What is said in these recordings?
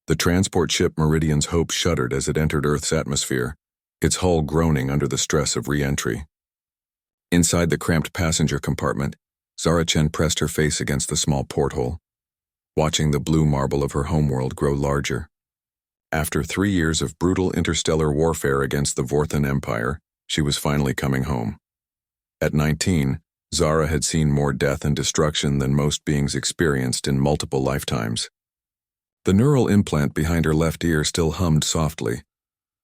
The transport ship Meridian's Hope shuddered as it entered Earth's atmosphere, its hull groaning under the stress of re-entry. Inside the cramped passenger compartment, Zara Chen pressed her face against the small porthole, watching the blue marble of her homeworld grow larger. After 3 years of brutal interstellar warfare against the Vorthan Empire, she was finally coming home. At 19, Zara had seen more death and destruction than most beings experienced in multiple lifetimes. The neural implant behind her left ear still hummed softly,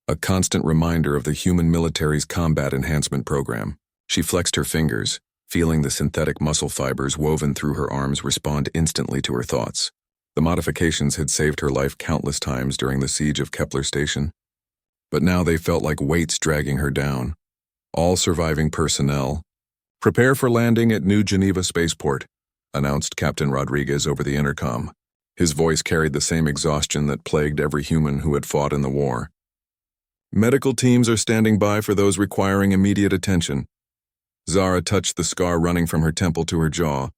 a constant reminder of the human military's combat enhancement program. She flexed her fingers, feeling the synthetic muscle fibers woven through her arms respond instantly to her thoughts. The modifications had saved her life countless times during the siege of Kepler Station, but now they felt like weights dragging her down. All surviving personnel, "Prepare for landing at New Geneva Spaceport," announced Captain Rodriguez over the intercom. His voice carried the same exhaustion that plagued every human who had fought in the war. "Medical teams are standing by for those requiring immediate attention." Zara touched the scar running from her temple to her jaw,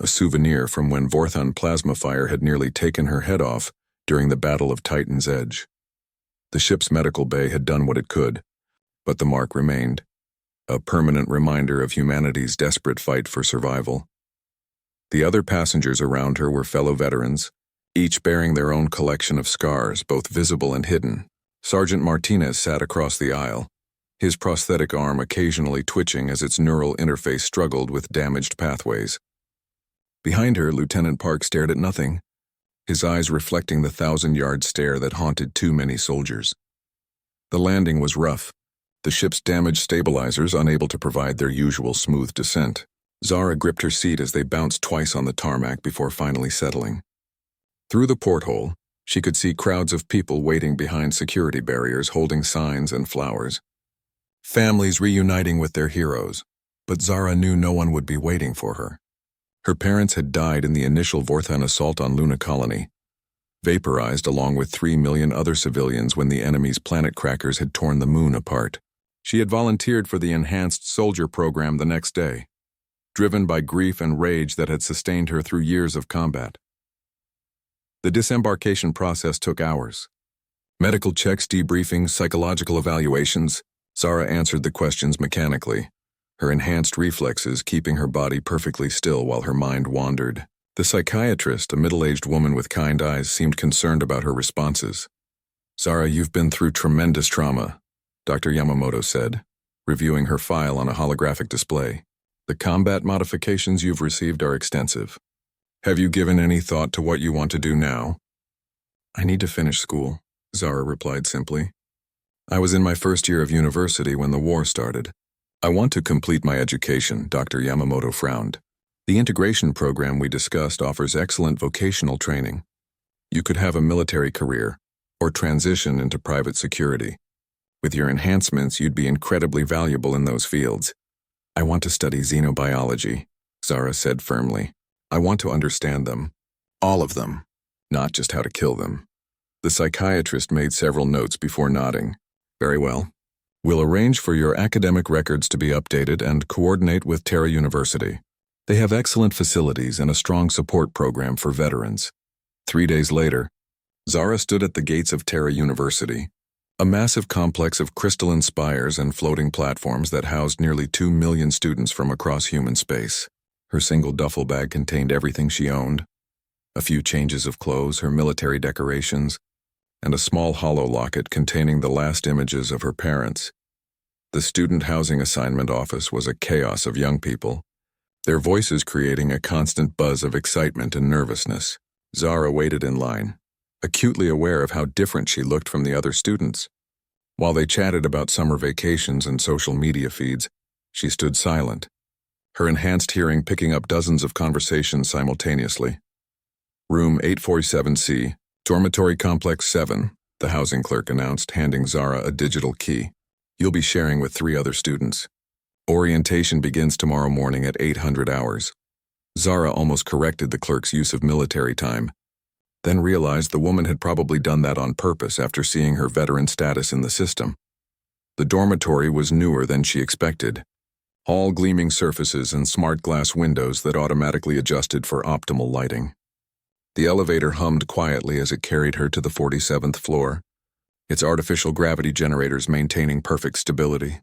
a souvenir from when Vorthan plasma fire had nearly taken her head off during the Battle of Titan's Edge. The ship's medical bay had done what it could, but the mark remained, a permanent reminder of humanity's desperate fight for survival. The other passengers around her were fellow veterans, each bearing their own collection of scars, both visible and hidden. Sergeant Martinez sat across the aisle, his prosthetic arm occasionally twitching as its neural interface struggled with damaged pathways. Behind her, Lieutenant Park stared at nothing, his eyes reflecting the 1,000-yard stare that haunted too many soldiers. The landing was rough, the ship's damaged stabilizers unable to provide their usual smooth descent. Zara gripped her seat as they bounced twice on the tarmac before finally settling. Through the porthole, she could see crowds of people waiting behind security barriers holding signs and flowers. Families reuniting with their heroes, but Zara knew no one would be waiting for her. Her parents had died in the initial Vorthan assault on Luna Colony, vaporized along with 3 million other civilians when the enemy's planet crackers had torn the moon apart. She had volunteered for the enhanced soldier program the next day, driven by grief and rage that had sustained her through years of combat. The disembarkation process took hours. Medical checks, debriefings, psychological evaluations. Zara answered the questions mechanically, her enhanced reflexes keeping her body perfectly still while her mind wandered. The psychiatrist, a middle-aged woman with kind eyes, seemed concerned about her responses. "Zara, you've been through tremendous trauma," Dr. Yamamoto said, reviewing her file on a holographic display. "The combat modifications you've received are extensive. Have you given any thought to what you want to do now?" "I need to finish school," Zara replied simply. "I was in my first year of university when the war started. I want to complete my education," Dr. Yamamoto frowned. "The integration program we discussed offers excellent vocational training. You could have a military career, or transition into private security. With your enhancements, you'd be incredibly valuable in those fields." "I want to study xenobiology," Zara said firmly. "I want to understand them. All of them. Not just how to kill them." The psychiatrist made several notes before nodding. "Very well. We'll arrange for your academic records to be updated and coordinate with Terra University. They have excellent facilities and a strong support program for veterans." 3 days later, Zara stood at the gates of Terra University, a massive complex of crystalline spires and floating platforms that housed nearly 2 million students from across human space. Her single duffel bag contained everything she owned: a few changes of clothes, her military decorations, and a small hollow locket containing the last images of her parents. The student housing assignment office was a chaos of young people, their voices creating a constant buzz of excitement and nervousness. Zara waited in line, acutely aware of how different she looked from the other students. While they chatted about summer vacations and social media feeds, she stood silent, her enhanced hearing picking up dozens of conversations simultaneously. "Room 847C, Dormitory Complex 7, the housing clerk announced, handing Zara a digital key. "You'll be sharing with 3 other students. Orientation begins tomorrow morning at 800 hours. Zara almost corrected the clerk's use of military time, then realized the woman had probably done that on purpose after seeing her veteran status in the system. The dormitory was newer than she expected. All gleaming surfaces and smart glass windows that automatically adjusted for optimal lighting. The elevator hummed quietly as it carried her to the 47th floor, its artificial gravity generators maintaining perfect stability.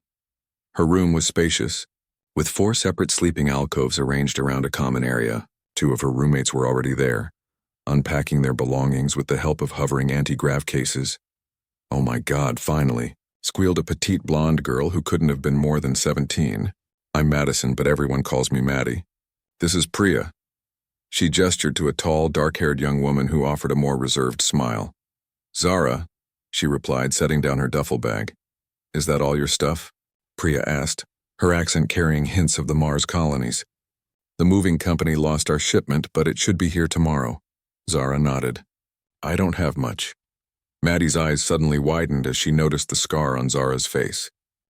Her room was spacious, with 4 separate sleeping alcoves arranged around a common area. 2 of her roommates were already there, unpacking their belongings with the help of hovering anti-grav cases. "Oh my God, finally," squealed a petite blonde girl who couldn't have been more than 17. "I'm Madison, but everyone calls me Maddie. This is Priya." She gestured to a tall, dark-haired young woman who offered a more reserved smile. "Zara," she replied, setting down her duffel bag. "Is that all your stuff?" Priya asked, her accent carrying hints of the Mars colonies. "The moving company lost our shipment, but it should be here tomorrow." Zara nodded. "I don't have much." Maddie's eyes suddenly widened as she noticed the scar on Zara's face.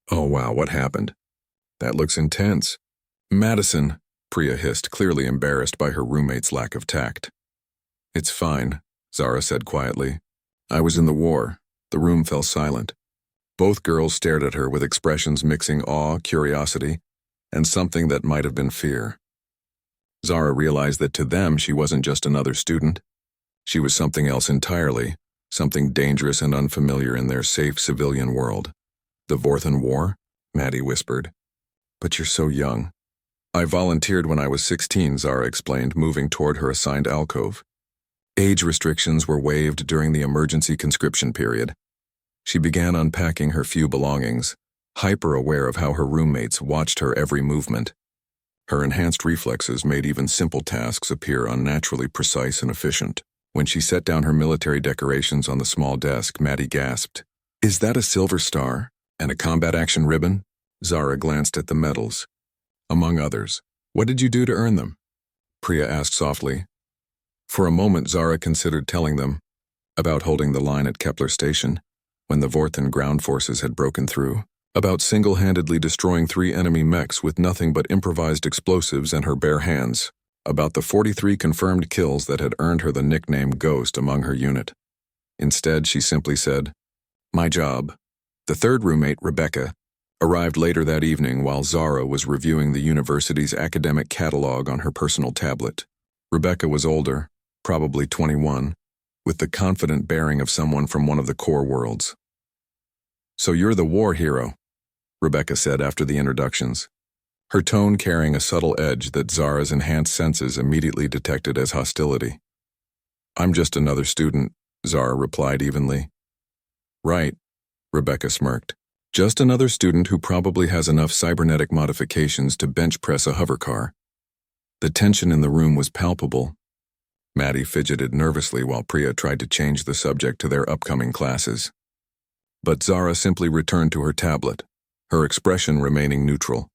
"Oh wow, what happened? That looks intense." "Madison," Priya hissed, clearly embarrassed by her roommate's lack of tact. "It's fine," Zara said quietly. "I was in the war." The room fell silent. Both girls stared at her with expressions mixing awe, curiosity, and something that might have been fear. Zara realized that to them she wasn't just another student. She was something else entirely, something dangerous and unfamiliar in their safe civilian world. "The Vorthan War?" Maddie whispered. "But you're so young." "I volunteered when I was 16, Zara explained, moving toward her assigned alcove. Age restrictions were waived during the emergency conscription period. She began unpacking her few belongings, hyper-aware of how her roommates watched her every movement. Her enhanced reflexes made even simple tasks appear unnaturally precise and efficient. When she set down her military decorations on the small desk, Maddie gasped. "Is that a silver star? And a combat action ribbon?" Zara glanced at the medals. "Among others. What did you do to earn them?" Priya asked softly. For a moment, Zara considered telling them about holding the line at Kepler Station when the Vorthan ground forces had broken through, about single-handedly destroying 3 enemy mechs with nothing but improvised explosives and her bare hands, about the 43 confirmed kills that had earned her the nickname Ghost among her unit. Instead, she simply said, "My job." The third roommate, Rebecca, arrived later that evening while Zara was reviewing the university's academic catalog on her personal tablet. Rebecca was older, probably 21, with the confident bearing of someone from one of the core worlds. "So you're the war hero," Rebecca said after the introductions, her tone carrying a subtle edge that Zara's enhanced senses immediately detected as hostility. "I'm just another student," Zara replied evenly. "Right," Rebecca smirked. "Just another student who probably has enough cybernetic modifications to bench press a hovercar." The tension in the room was palpable. Maddie fidgeted nervously while Priya tried to change the subject to their upcoming classes. But Zara simply returned to her tablet, her expression remaining neutral.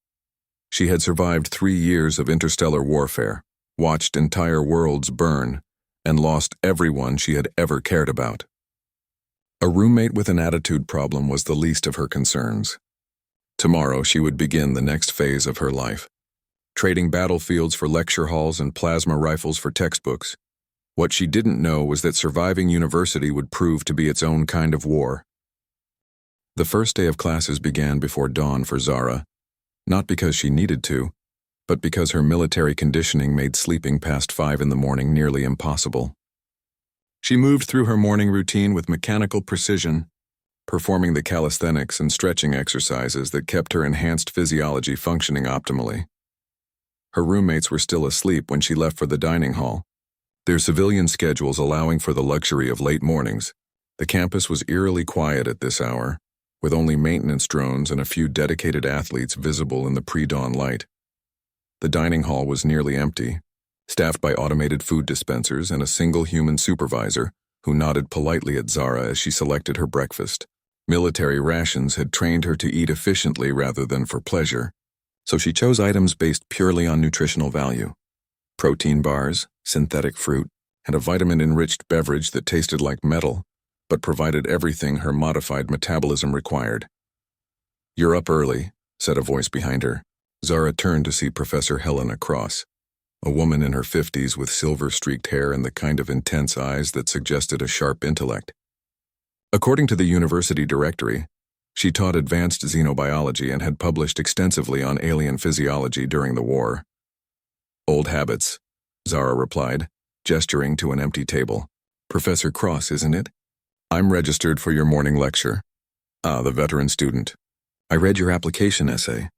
She had survived 3 years of interstellar warfare, watched entire worlds burn, and lost everyone she had ever cared about. A roommate with an attitude problem was the least of her concerns. Tomorrow she would begin the next phase of her life, trading battlefields for lecture halls and plasma rifles for textbooks. What she didn't know was that surviving university would prove to be its own kind of war. The first day of classes began before dawn for Zara, not because she needed to, but because her military conditioning made sleeping past 5 in the morning nearly impossible. She moved through her morning routine with mechanical precision, performing the calisthenics and stretching exercises that kept her enhanced physiology functioning optimally. Her roommates were still asleep when she left for the dining hall, their civilian schedules allowing for the luxury of late mornings. The campus was eerily quiet at this hour, with only maintenance drones and a few dedicated athletes visible in the pre-dawn light. The dining hall was nearly empty, staffed by automated food dispensers and a single human supervisor who nodded politely at Zara as she selected her breakfast. Military rations had trained her to eat efficiently rather than for pleasure, so she chose items based purely on nutritional value. Protein bars, synthetic fruit, and a vitamin-enriched beverage that tasted like metal, but provided everything her modified metabolism required. "You're up early," said a voice behind her. Zara turned to see Professor Helena Cross, a woman in her 50s with silver-streaked hair and the kind of intense eyes that suggested a sharp intellect. According to the university directory, she taught advanced xenobiology and had published extensively on alien physiology during the war. "Old habits," Zara replied, gesturing to an empty table. Professor Cross, isn't it? I'm registered for your morning lecture. Ah, the veteran student. I read your application essay.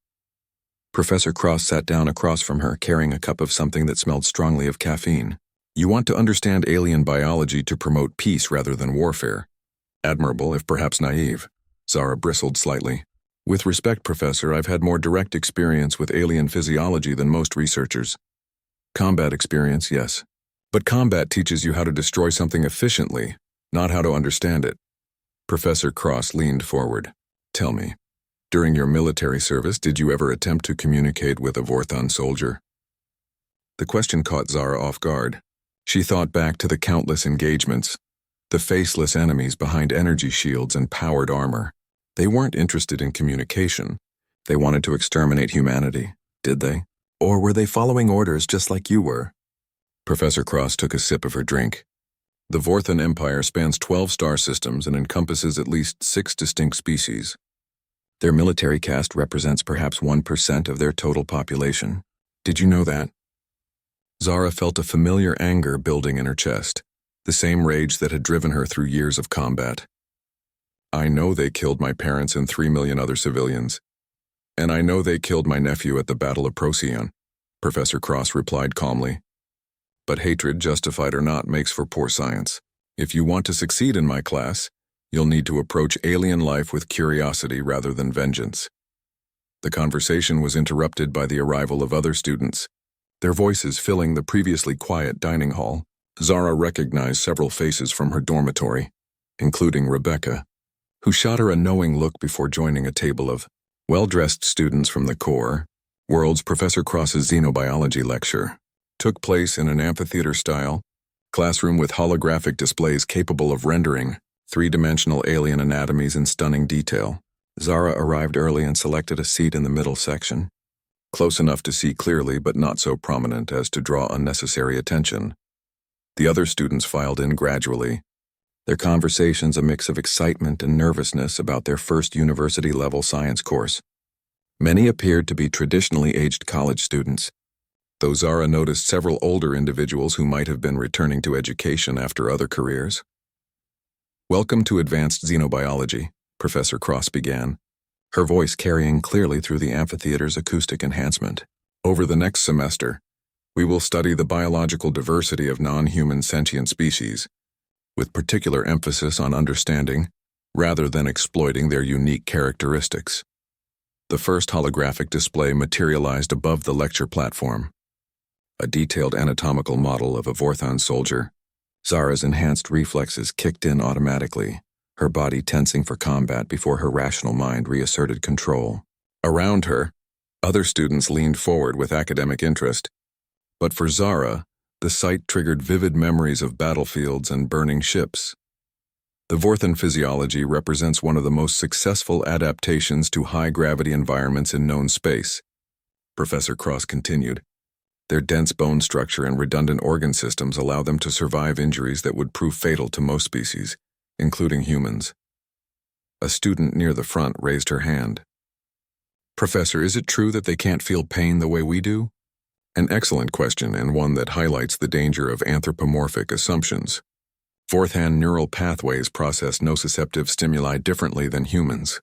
Professor Cross sat down across from her, carrying a cup of something that smelled strongly of caffeine. You want to understand alien biology to promote peace rather than warfare. Admirable, if perhaps naive. Zara bristled slightly. With respect, Professor, I've had more direct experience with alien physiology than most researchers. Combat experience, yes. But combat teaches you how to destroy something efficiently, not how to understand it. Professor Cross leaned forward. Tell me, during your military service, did you ever attempt to communicate with a Vorthon soldier? The question caught Zara off guard. She thought back to the countless engagements, the faceless enemies behind energy shields and powered armor. They weren't interested in communication. They wanted to exterminate humanity, did they? Or were they following orders just like you were? Professor Cross took a sip of her drink. The Vorthon Empire spans 12 star systems and encompasses at least 6 distinct species. Their military caste represents perhaps 1% of their total population. Did you know that? Zara felt a familiar anger building in her chest, the same rage that had driven her through years of combat. I know they killed my parents and 3 million other civilians. And I know they killed my nephew at the Battle of Procyon, Professor Cross replied calmly. But hatred, justified or not, makes for poor science. If you want to succeed in my class, you'll need to approach alien life with curiosity rather than vengeance. The conversation was interrupted by the arrival of other students, their voices filling the previously quiet dining hall. Zara recognized several faces from her dormitory, including Rebecca, who shot her a knowing look before joining a table of well-dressed students from the core. World's Professor Cross's xenobiology lecture took place in an amphitheater-style classroom with holographic displays capable of rendering three-dimensional alien anatomies in stunning detail. Zara arrived early and selected a seat in the middle section, close enough to see clearly but not so prominent as to draw unnecessary attention. The other students filed in gradually, their conversations a mix of excitement and nervousness about their first university-level science course. Many appeared to be traditionally aged college students, though Zara noticed several older individuals who might have been returning to education after other careers. Welcome to Advanced Xenobiology, Professor Cross began, her voice carrying clearly through the amphitheater's acoustic enhancement. Over the next semester, we will study the biological diversity of non-human sentient species, with particular emphasis on understanding, rather than exploiting their unique characteristics. The first holographic display materialized above the lecture platform, a detailed anatomical model of a Vorthon soldier. Zara's enhanced reflexes kicked in automatically, her body tensing for combat before her rational mind reasserted control. Around her, other students leaned forward with academic interest, but for Zara, the sight triggered vivid memories of battlefields and burning ships. The Vorthon physiology represents one of the most successful adaptations to high-gravity environments in known space, Professor Cross continued. Their dense bone structure and redundant organ systems allow them to survive injuries that would prove fatal to most species, including humans. A student near the front raised her hand. Professor, is it true that they can't feel pain the way we do? An excellent question, and one that highlights the danger of anthropomorphic assumptions. Vorthon neural pathways process nociceptive stimuli differently than humans.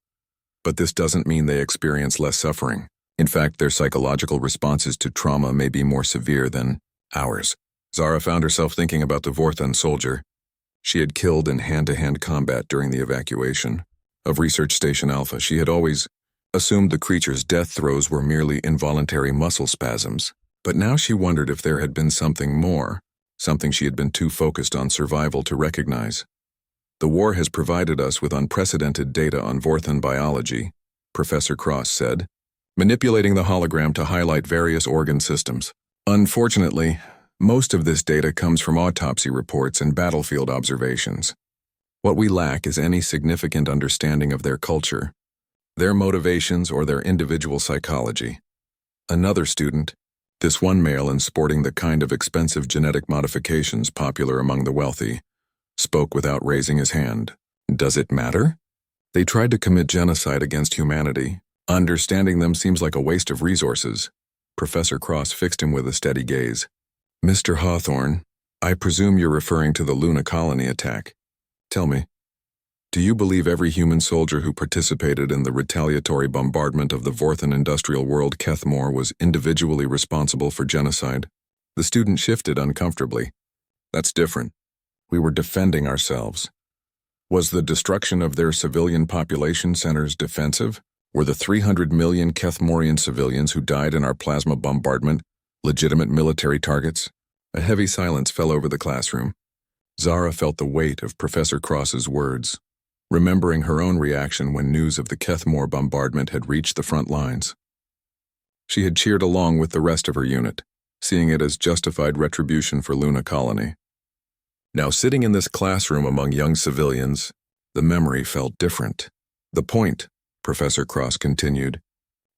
But this doesn't mean they experience less suffering. In fact, their psychological responses to trauma may be more severe than ours. Zara found herself thinking about the Vorthon soldier she had killed in hand-to-hand combat during the evacuation of Research Station Alpha. She had always assumed the creature's death throes were merely involuntary muscle spasms, but now she wondered if there had been something more, something she had been too focused on survival to recognize. The war has provided us with unprecedented data on Vorthon biology, Professor Cross said, manipulating the hologram to highlight various organ systems. Unfortunately, most of this data comes from autopsy reports and battlefield observations. What we lack is any significant understanding of their culture, their motivations, or their individual psychology. Another student, this one male and sporting the kind of expensive genetic modifications popular among the wealthy, spoke without raising his hand. Does it matter? They tried to commit genocide against humanity. Understanding them seems like a waste of resources. Professor Cross fixed him with a steady gaze. Mr. Hawthorne, I presume you're referring to the Luna colony attack. Tell me, do you believe every human soldier who participated in the retaliatory bombardment of the Vorthan industrial world Kethmore was individually responsible for genocide? The student shifted uncomfortably. That's different. We were defending ourselves. Was the destruction of their civilian population centers defensive? Were the 300 million Kethmorian civilians who died in our plasma bombardment legitimate military targets? A heavy silence fell over the classroom. Zara felt the weight of Professor Cross's words, remembering her own reaction when news of the Kethmore bombardment had reached the front lines. She had cheered along with the rest of her unit, seeing it as justified retribution for Luna Colony. Now, sitting in this classroom among young civilians, the memory felt different. The point, Professor Cross continued,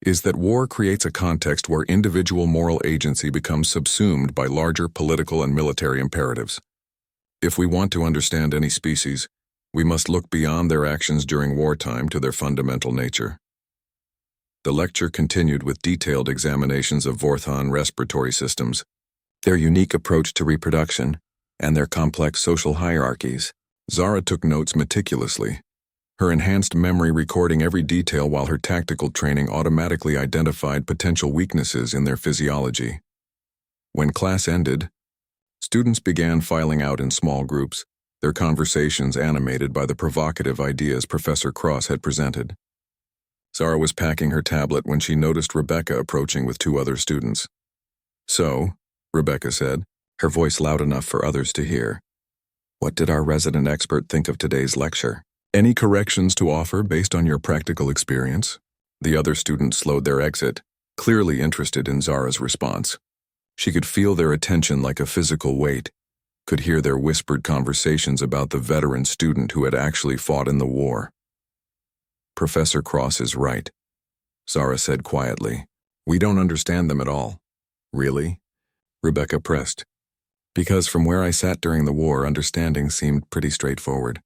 is that war creates a context where individual moral agency becomes subsumed by larger political and military imperatives. If we want to understand any species, we must look beyond their actions during wartime to their fundamental nature. The lecture continued with detailed examinations of Vorthan respiratory systems, their unique approach to reproduction, and their complex social hierarchies. Zara took notes meticulously, her enhanced memory recording every detail while her tactical training automatically identified potential weaknesses in their physiology. When class ended, students began filing out in small groups, their conversations animated by the provocative ideas Professor Cross had presented. Zara was packing her tablet when she noticed Rebecca approaching with 2 other students. "So," Rebecca said, her voice loud enough for others to hear, "what did our resident expert think of today's lecture? Any corrections to offer based on your practical experience?" The other students slowed their exit, clearly interested in Zara's response. She could feel their attention like a physical weight, could hear their whispered conversations about the veteran student who had actually fought in the war. "Professor Cross is right," Zara said quietly. "We don't understand them at all." "Really?" Rebecca pressed. "Because from where I sat during the war, understanding seemed pretty straightforward.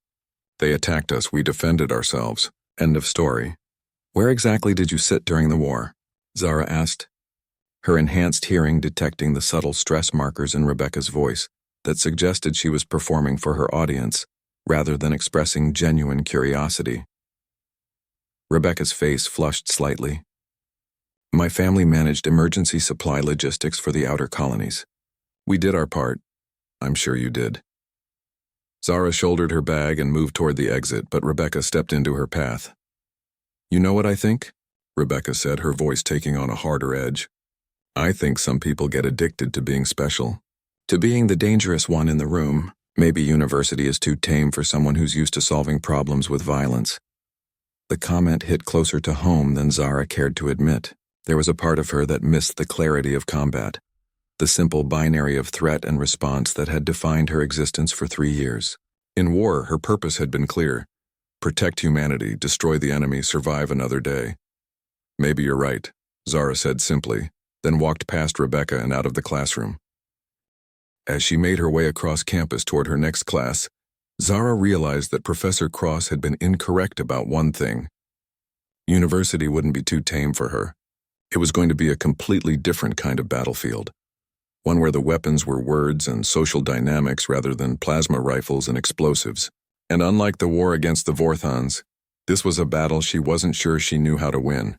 They attacked us, we defended ourselves. End of story." "Where exactly did you sit during the war?" Zara asked, her enhanced hearing detecting the subtle stress markers in Rebecca's voice that suggested she was performing for her audience rather than expressing genuine curiosity. Rebecca's face flushed slightly. "My family managed emergency supply logistics for the outer colonies. We did our part. I'm sure you did." Zara shouldered her bag and moved toward the exit, but Rebecca stepped into her path. "You know what I think?" Rebecca said, her voice taking on a harder edge. "I think some people get addicted to being special, to being the dangerous one in the room. Maybe university is too tame for someone who's used to solving problems with violence." The comment hit closer to home than Zara cared to admit. There was a part of her that missed the clarity of combat, the simple binary of threat and response that had defined her existence for 3 years. In war, her purpose had been clear: protect humanity, destroy the enemy, survive another day. "Maybe you're right," Zara said simply, then walked past Rebecca and out of the classroom. As she made her way across campus toward her next class, Zara realized that Professor Cross had been incorrect about one thing. University wouldn't be too tame for her. It was going to be a completely different kind of battlefield, one where the weapons were words and social dynamics rather than plasma rifles and explosives. And unlike the war against the Vorthans, this was a battle she wasn't sure she knew how to win.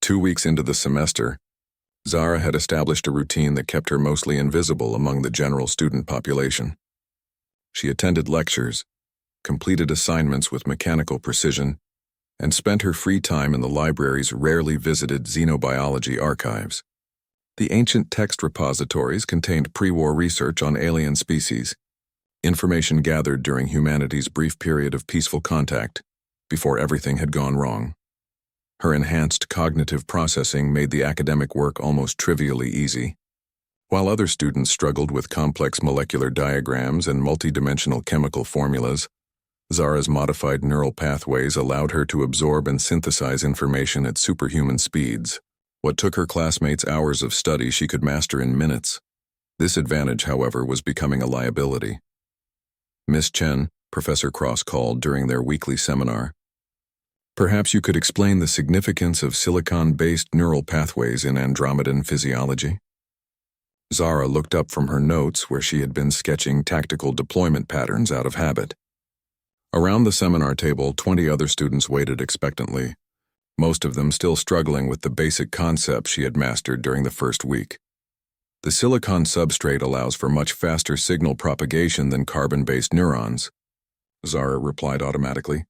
2 weeks into the semester, Zara had established a routine that kept her mostly invisible among the general student population. She attended lectures, completed assignments with mechanical precision, and spent her free time in the library's rarely visited xenobiology archives. The ancient text repositories contained pre-war research on alien species, information gathered during humanity's brief period of peaceful contact, before everything had gone wrong. Her enhanced cognitive processing made the academic work almost trivially easy. While other students struggled with complex molecular diagrams and multidimensional chemical formulas, Zara's modified neural pathways allowed her to absorb and synthesize information at superhuman speeds. What took her classmates hours of study she could master in minutes. This advantage, however, was becoming a liability. "Miss Chen," Professor Cross called during their weekly seminar, "perhaps you could explain the significance of silicon-based neural pathways in Andromedan physiology?" Zara looked up from her notes where she had been sketching tactical deployment patterns out of habit. Around the seminar table, 20 other students waited expectantly, most of them still struggling with the basic concepts she had mastered during the first week. The silicon substrate allows for much faster signal propagation than carbon-based neurons, Zara replied automatically.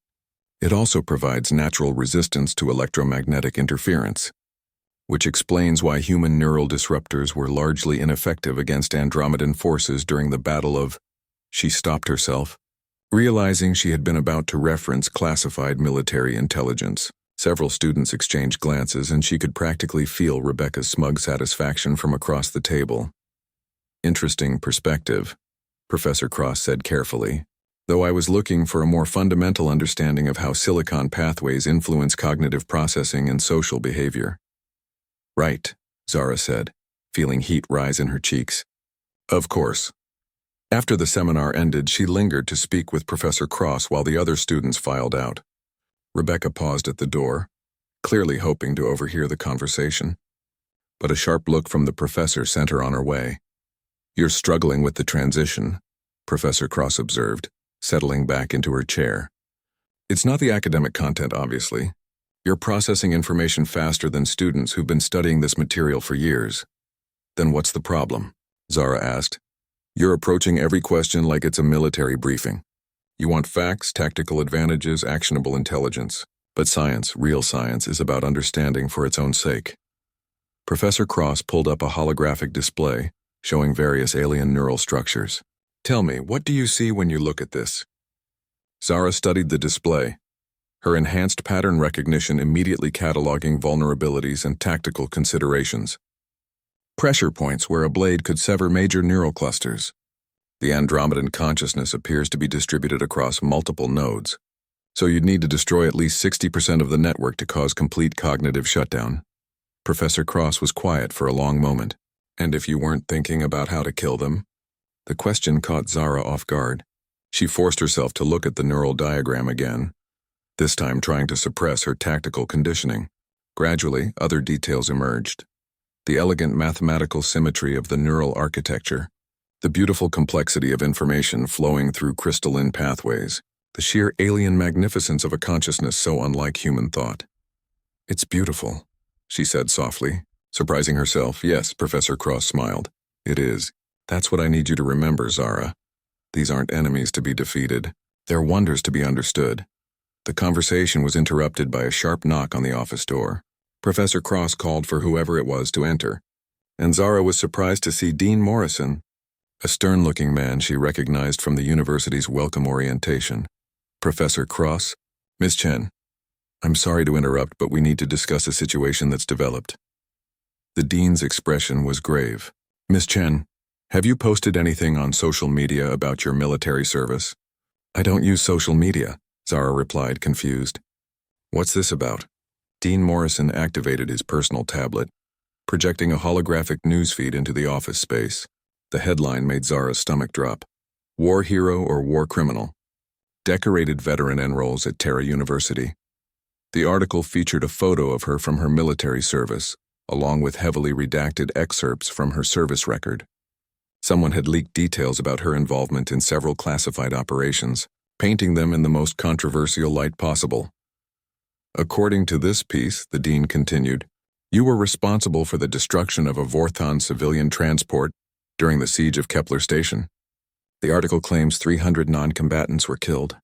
It also provides natural resistance to electromagnetic interference, which explains why human neural disruptors were largely ineffective against Andromedan forces during the Battle of... She stopped herself, realizing she had been about to reference classified military intelligence. Several students exchanged glances, and she could practically feel Rebecca's smug satisfaction from across the table. Interesting perspective, Professor Cross said carefully, though I was looking for a more fundamental understanding of how silicon pathways influence cognitive processing and social behavior. Right, Zara said, feeling heat rise in her cheeks. Of course. After the seminar ended, she lingered to speak with Professor Cross while the other students filed out. Rebecca paused at the door, clearly hoping to overhear the conversation. But a sharp look from the professor sent her on her way. You're struggling with the transition, Professor Cross observed, settling back into her chair. It's not the academic content, obviously. You're processing information faster than students who've been studying this material for years. Then what's the problem? Zara asked. You're approaching every question like it's a military briefing. You want facts, tactical advantages, actionable intelligence. But science, real science, is about understanding for its own sake. Professor Cross pulled up a holographic display showing various alien neural structures. Tell me, what do you see when you look at this? Zara studied the display, her enhanced pattern recognition immediately cataloging vulnerabilities and tactical considerations. Pressure points where a blade could sever major neural clusters. The Andromedan consciousness appears to be distributed across multiple nodes, so you'd need to destroy at least 60% of the network to cause complete cognitive shutdown. Professor Cross was quiet for a long moment. And if you weren't thinking about how to kill them? The question caught Zara off guard. She forced herself to look at the neural diagram again, this time trying to suppress her tactical conditioning. Gradually, other details emerged. The elegant mathematical symmetry of the neural architecture, the beautiful complexity of information flowing through crystalline pathways, the sheer alien magnificence of a consciousness so unlike human thought. It's beautiful, she said softly, surprising herself. Yes, Professor Cross smiled. It is. That's what I need you to remember, Zara. These aren't enemies to be defeated. They're wonders to be understood. The conversation was interrupted by a sharp knock on the office door. Professor Cross called for whoever it was to enter, and Zara was surprised to see Dean Morrison, a stern-looking man she recognized from the university's welcome orientation. Professor Cross, Miss Chen, I'm sorry to interrupt, but we need to discuss a situation that's developed. The dean's expression was grave. Miss Chen, have you posted anything on social media about your military service? I don't use social media, Zara replied, confused. What's this about? Dean Morrison activated his personal tablet, projecting a holographic newsfeed into the office space. The headline made Zara's stomach drop. War hero or war criminal? Decorated veteran enrolls at Terra University. The article featured a photo of her from her military service, along with heavily redacted excerpts from her service record. Someone had leaked details about her involvement in several classified operations, painting them in the most controversial light possible. According to this piece, the dean continued, you were responsible for the destruction of a Vorthon civilian transport during the siege of Kepler Station. The article claims 300 non-combatants were killed.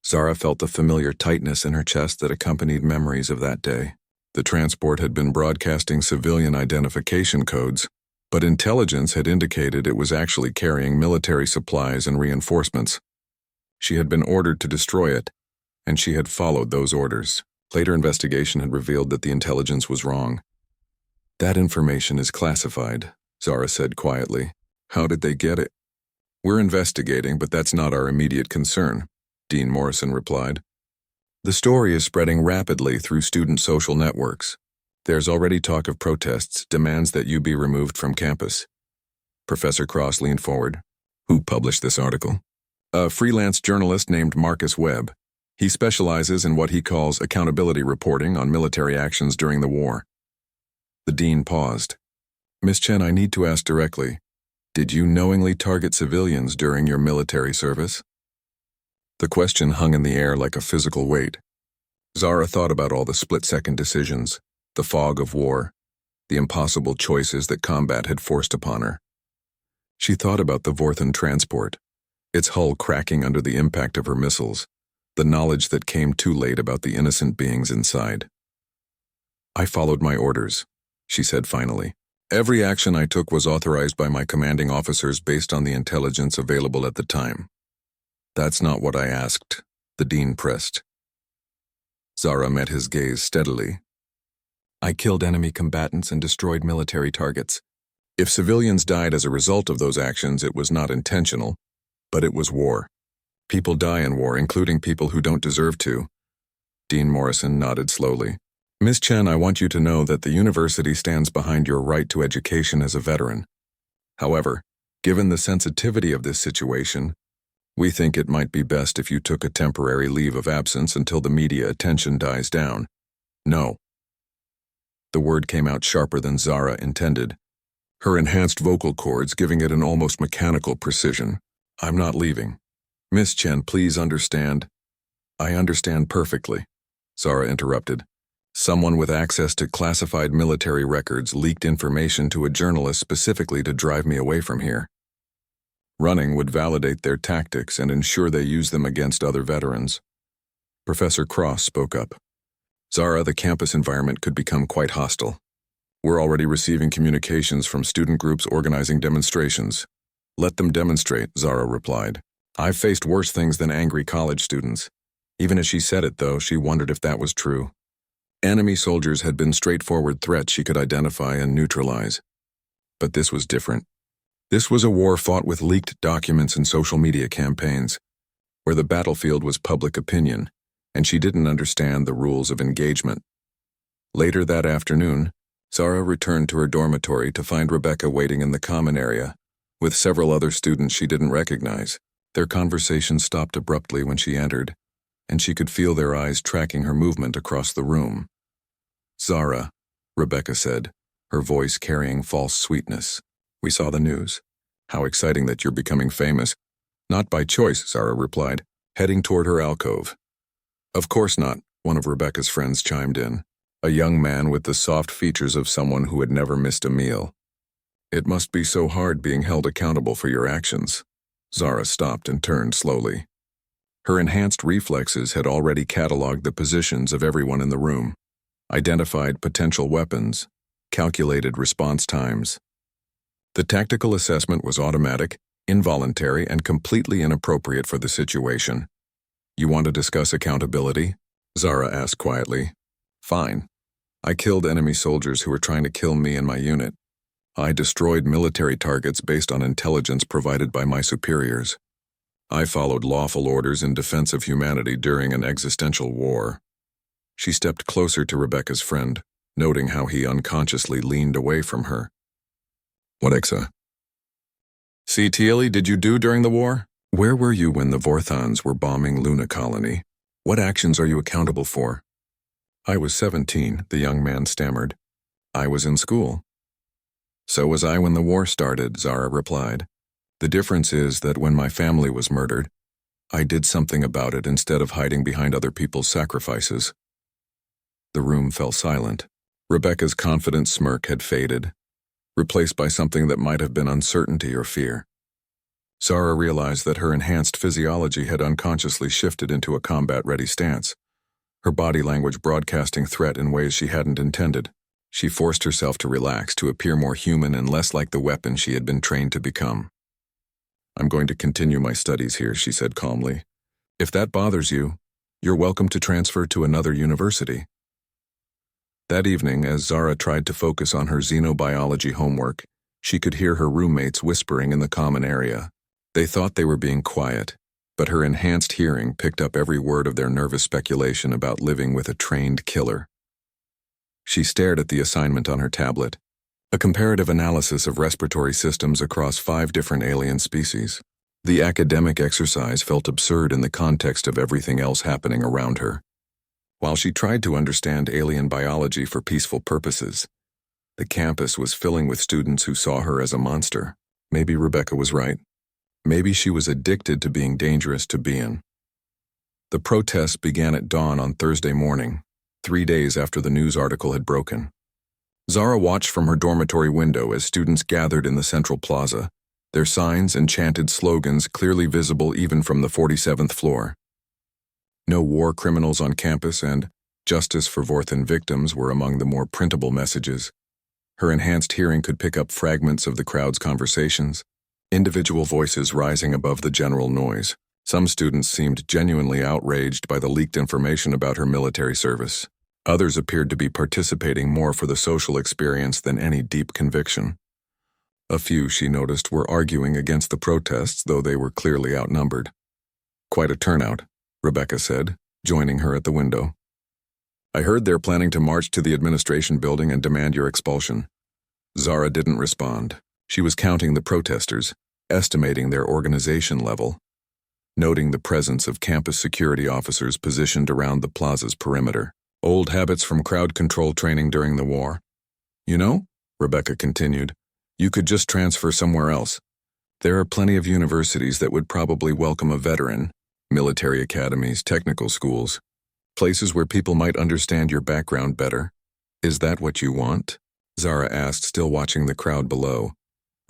Zara felt the familiar tightness in her chest that accompanied memories of that day. The transport had been broadcasting civilian identification codes, but intelligence had indicated it was actually carrying military supplies and reinforcements. She had been ordered to destroy it, and she had followed those orders. Later investigation had revealed that the intelligence was wrong. That information is classified, Zara said quietly. How did they get it? We're investigating, but that's not our immediate concern, Dean Morrison replied. The story is spreading rapidly through student social networks. There's already talk of protests, demands that you be removed from campus. Professor Cross leaned forward. Who published this article? A freelance journalist named Marcus Webb. He specializes in what he calls accountability reporting on military actions during the war. The dean paused. Miss Chen, I need to ask directly. Did you knowingly target civilians during your military service? The question hung in the air like a physical weight. Zara thought about all the split-second decisions, the fog of war, the impossible choices that combat had forced upon her. She thought about the Vorthan transport, its hull cracking under the impact of her missiles, the knowledge that came too late about the innocent beings inside. I followed my orders, she said finally. Every action I took was authorized by my commanding officers based on the intelligence available at the time. That's not what I asked, the dean pressed. Zara met his gaze steadily. I killed enemy combatants and destroyed military targets. If civilians died as a result of those actions, it was not intentional, but it was war. People die in war, including people who don't deserve to. Dean Morrison nodded slowly. Miss Chen, I want you to know that the university stands behind your right to education as a veteran. However, given the sensitivity of this situation, we think it might be best if you took a temporary leave of absence until the media attention dies down. No. The word came out sharper than Zara intended, her enhanced vocal cords giving it an almost mechanical precision. I'm not leaving. Miss Chen, please understand. I understand perfectly, Zara interrupted. Someone with access to classified military records leaked information to a journalist specifically to drive me away from here. Running would validate their tactics and ensure they use them against other veterans. Professor Cross spoke up. Zara, the campus environment could become quite hostile. We're already receiving communications from student groups organizing demonstrations. Let them demonstrate, Zara replied. I've faced worse things than angry college students. Even as she said it, though, she wondered if that was true. Enemy soldiers had been straightforward threats she could identify and neutralize. But this was different. This was a war fought with leaked documents and social media campaigns, where the battlefield was public opinion, and she didn't understand the rules of engagement. Later that afternoon, Zara returned to her dormitory to find Rebecca waiting in the common area, with several other students she didn't recognize. Their conversation stopped abruptly when she entered, and she could feel their eyes tracking her movement across the room. Zara, Rebecca said, her voice carrying false sweetness. We saw the news. How exciting that you're becoming famous. Not by choice, Zara replied, heading toward her alcove. Of course not, one of Rebecca's friends chimed in, a young man with the soft features of someone who had never missed a meal. It must be so hard being held accountable for your actions. Zara stopped and turned slowly. Her enhanced reflexes had already cataloged the positions of everyone in the room, identified potential weapons, calculated response times. The tactical assessment was automatic, involuntary, and completely inappropriate for the situation. You want to discuss accountability? Zara asked quietly. Fine. I killed enemy soldiers who were trying to kill me and my unit. I destroyed military targets based on intelligence provided by my superiors. I followed lawful orders in defense of humanity during an existential war. She stepped closer to Rebecca's friend, noting how he unconsciously leaned away from her. What exa? See, Teali, did you do during the war? Where were you when the Vorthans were bombing Luna Colony? What actions are you accountable for? I was 17, the young man stammered. I was in school. So was I when the war started, Zara replied. The difference is that when my family was murdered, I did something about it instead of hiding behind other people's sacrifices. The room fell silent. Rebecca's confident smirk had faded, replaced by something that might have been uncertainty or fear. Zara realized that her enhanced physiology had unconsciously shifted into a combat-ready stance, her body language broadcasting threat in ways she hadn't intended. She forced herself to relax, to appear more human and less like the weapon she had been trained to become. I'm going to continue my studies here, she said calmly. If that bothers you, you're welcome to transfer to another university. That evening, as Zara tried to focus on her xenobiology homework, she could hear her roommates whispering in the common area. They thought they were being quiet, but her enhanced hearing picked up every word of their nervous speculation about living with a trained killer. She stared at the assignment on her tablet, a comparative analysis of respiratory systems across 5 different alien species. The academic exercise felt absurd in the context of everything else happening around her. While she tried to understand alien biology for peaceful purposes, The campus was filling with students who saw her as a monster. Maybe Rebecca was right. Maybe she was addicted to being dangerous to be in. The protests began at dawn on Thursday morning, 3 days after the news article had broken. Zara watched from her dormitory window as students gathered in the central plaza, their signs and chanted slogans clearly visible even from the 47th floor. No war criminals on campus and justice for Vorthan victims were among the more printable messages. Her enhanced hearing could pick up fragments of the crowd's conversations, individual voices rising above the general noise. Some students seemed genuinely outraged by the leaked information about her military service. Others appeared to be participating more for the social experience than any deep conviction. A few, she noticed, were arguing against the protests, though they were clearly outnumbered. "Quite a turnout," Rebecca said, joining her at the window. "I heard they're planning to march to the administration building and demand your expulsion." Zara didn't respond. She was counting the protesters, estimating their organization level, noting the presence of campus security officers positioned around the plaza's perimeter. Old habits from crowd control training during the war. "You know," Rebecca continued, "you could just transfer somewhere else. There are plenty of universities that would probably welcome a veteran, military academies, technical schools, places where people might understand your background better. Is that what you want?" Zara asked, still watching the crowd below.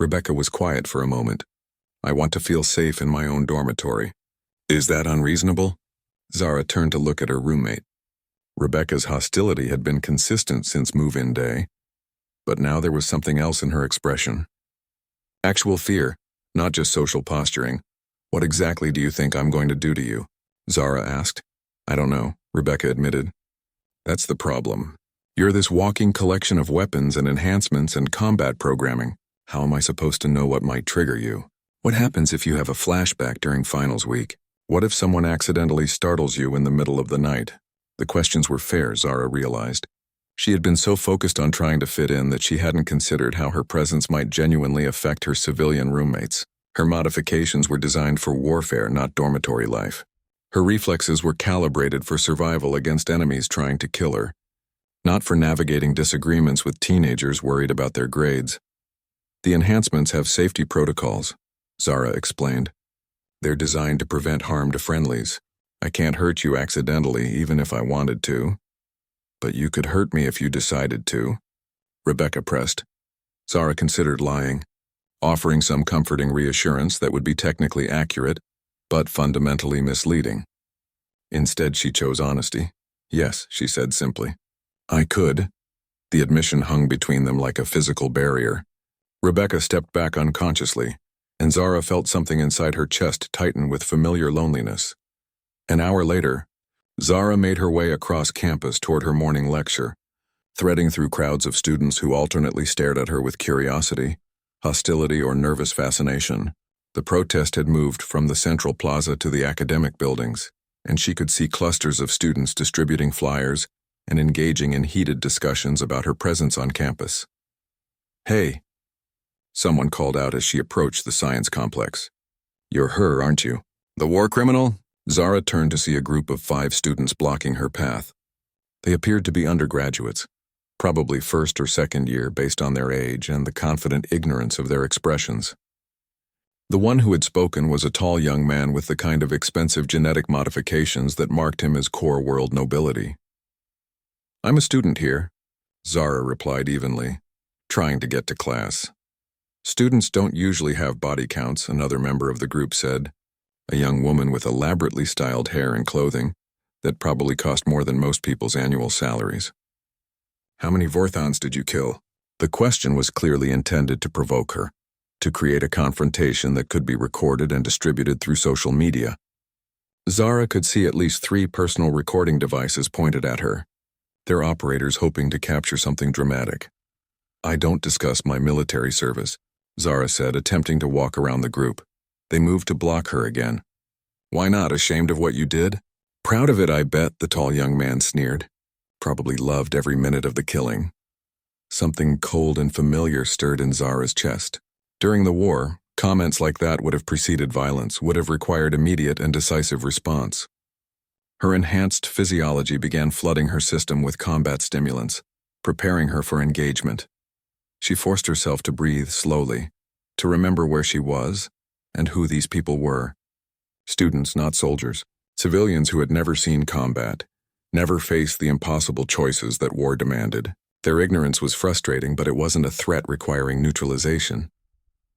Rebecca was quiet for a moment. "I want to feel safe in my own dormitory." "Is that unreasonable?" Zara turned to look at her roommate. Rebecca's hostility had been consistent since move-in day, but now there was something else in her expression. "Actual fear, not just social posturing. What exactly do you think I'm going to do to you?" Zara asked. "I don't know," Rebecca admitted. "That's the problem. You're this walking collection of weapons and enhancements and combat programming. How am I supposed to know what might trigger you? What happens if you have a flashback during finals week? What if someone accidentally startles you in the middle of the night?" The questions were fair, Zara realized. She had been so focused on trying to fit in that she hadn't considered how her presence might genuinely affect her civilian roommates. Her modifications were designed for warfare, not dormitory life. Her reflexes were calibrated for survival against enemies trying to kill her, not for navigating disagreements with teenagers worried about their grades. "The enhancements have safety protocols," Zara explained. "They're designed to prevent harm to friendlies. I can't hurt you accidentally, even if I wanted to. But you could hurt me if you decided to," Rebecca pressed. Zara considered lying, offering some comforting reassurance that would be technically accurate, but fundamentally misleading. Instead, she chose honesty. "Yes," she said simply. "I could." The admission hung between them like a physical barrier. Rebecca stepped back unconsciously, and Zara felt something inside her chest tighten with familiar loneliness. An hour later, Zara made her way across campus toward her morning lecture, threading through crowds of students who alternately stared at her with curiosity, hostility, or nervous fascination. The protest had moved from the central plaza to the academic buildings, and she could see clusters of students distributing flyers and engaging in heated discussions about her presence on campus. "Hey," someone called out as she approached the science complex. "You're her, aren't you?" "The war criminal?" Zara turned to see a group of 5 students blocking her path. They appeared to be undergraduates, probably first or second year based on their age and the confident ignorance of their expressions. The one who had spoken was a tall young man with the kind of expensive genetic modifications that marked him as core world nobility. "I'm a student here," Zara replied evenly, trying to get to class. "Students don't usually have body counts," another member of the group said, a young woman with elaborately styled hair and clothing that probably cost more than most people's annual salaries. "How many Vorthons did you kill?" The question was clearly intended to provoke her, to create a confrontation that could be recorded and distributed through social media. Zara could see at least 3 personal recording devices pointed at her, their operators hoping to capture something dramatic. "I don't discuss my military service," Zara said, attempting to walk around the group. They moved to block her again. "Why not? Ashamed of what you did?" "Proud of it, I bet," the tall young man sneered. "Probably loved every minute of the killing." Something cold and familiar stirred in Zara's chest. During the war, comments like that would have preceded violence, would have required immediate and decisive response. Her enhanced physiology began flooding her system with combat stimulants, preparing her for engagement. She forced herself to breathe slowly, to remember where she was and who these people were. Students, not soldiers. Civilians who had never seen combat, never faced the impossible choices that war demanded. Their ignorance was frustrating, but it wasn't a threat requiring neutralization.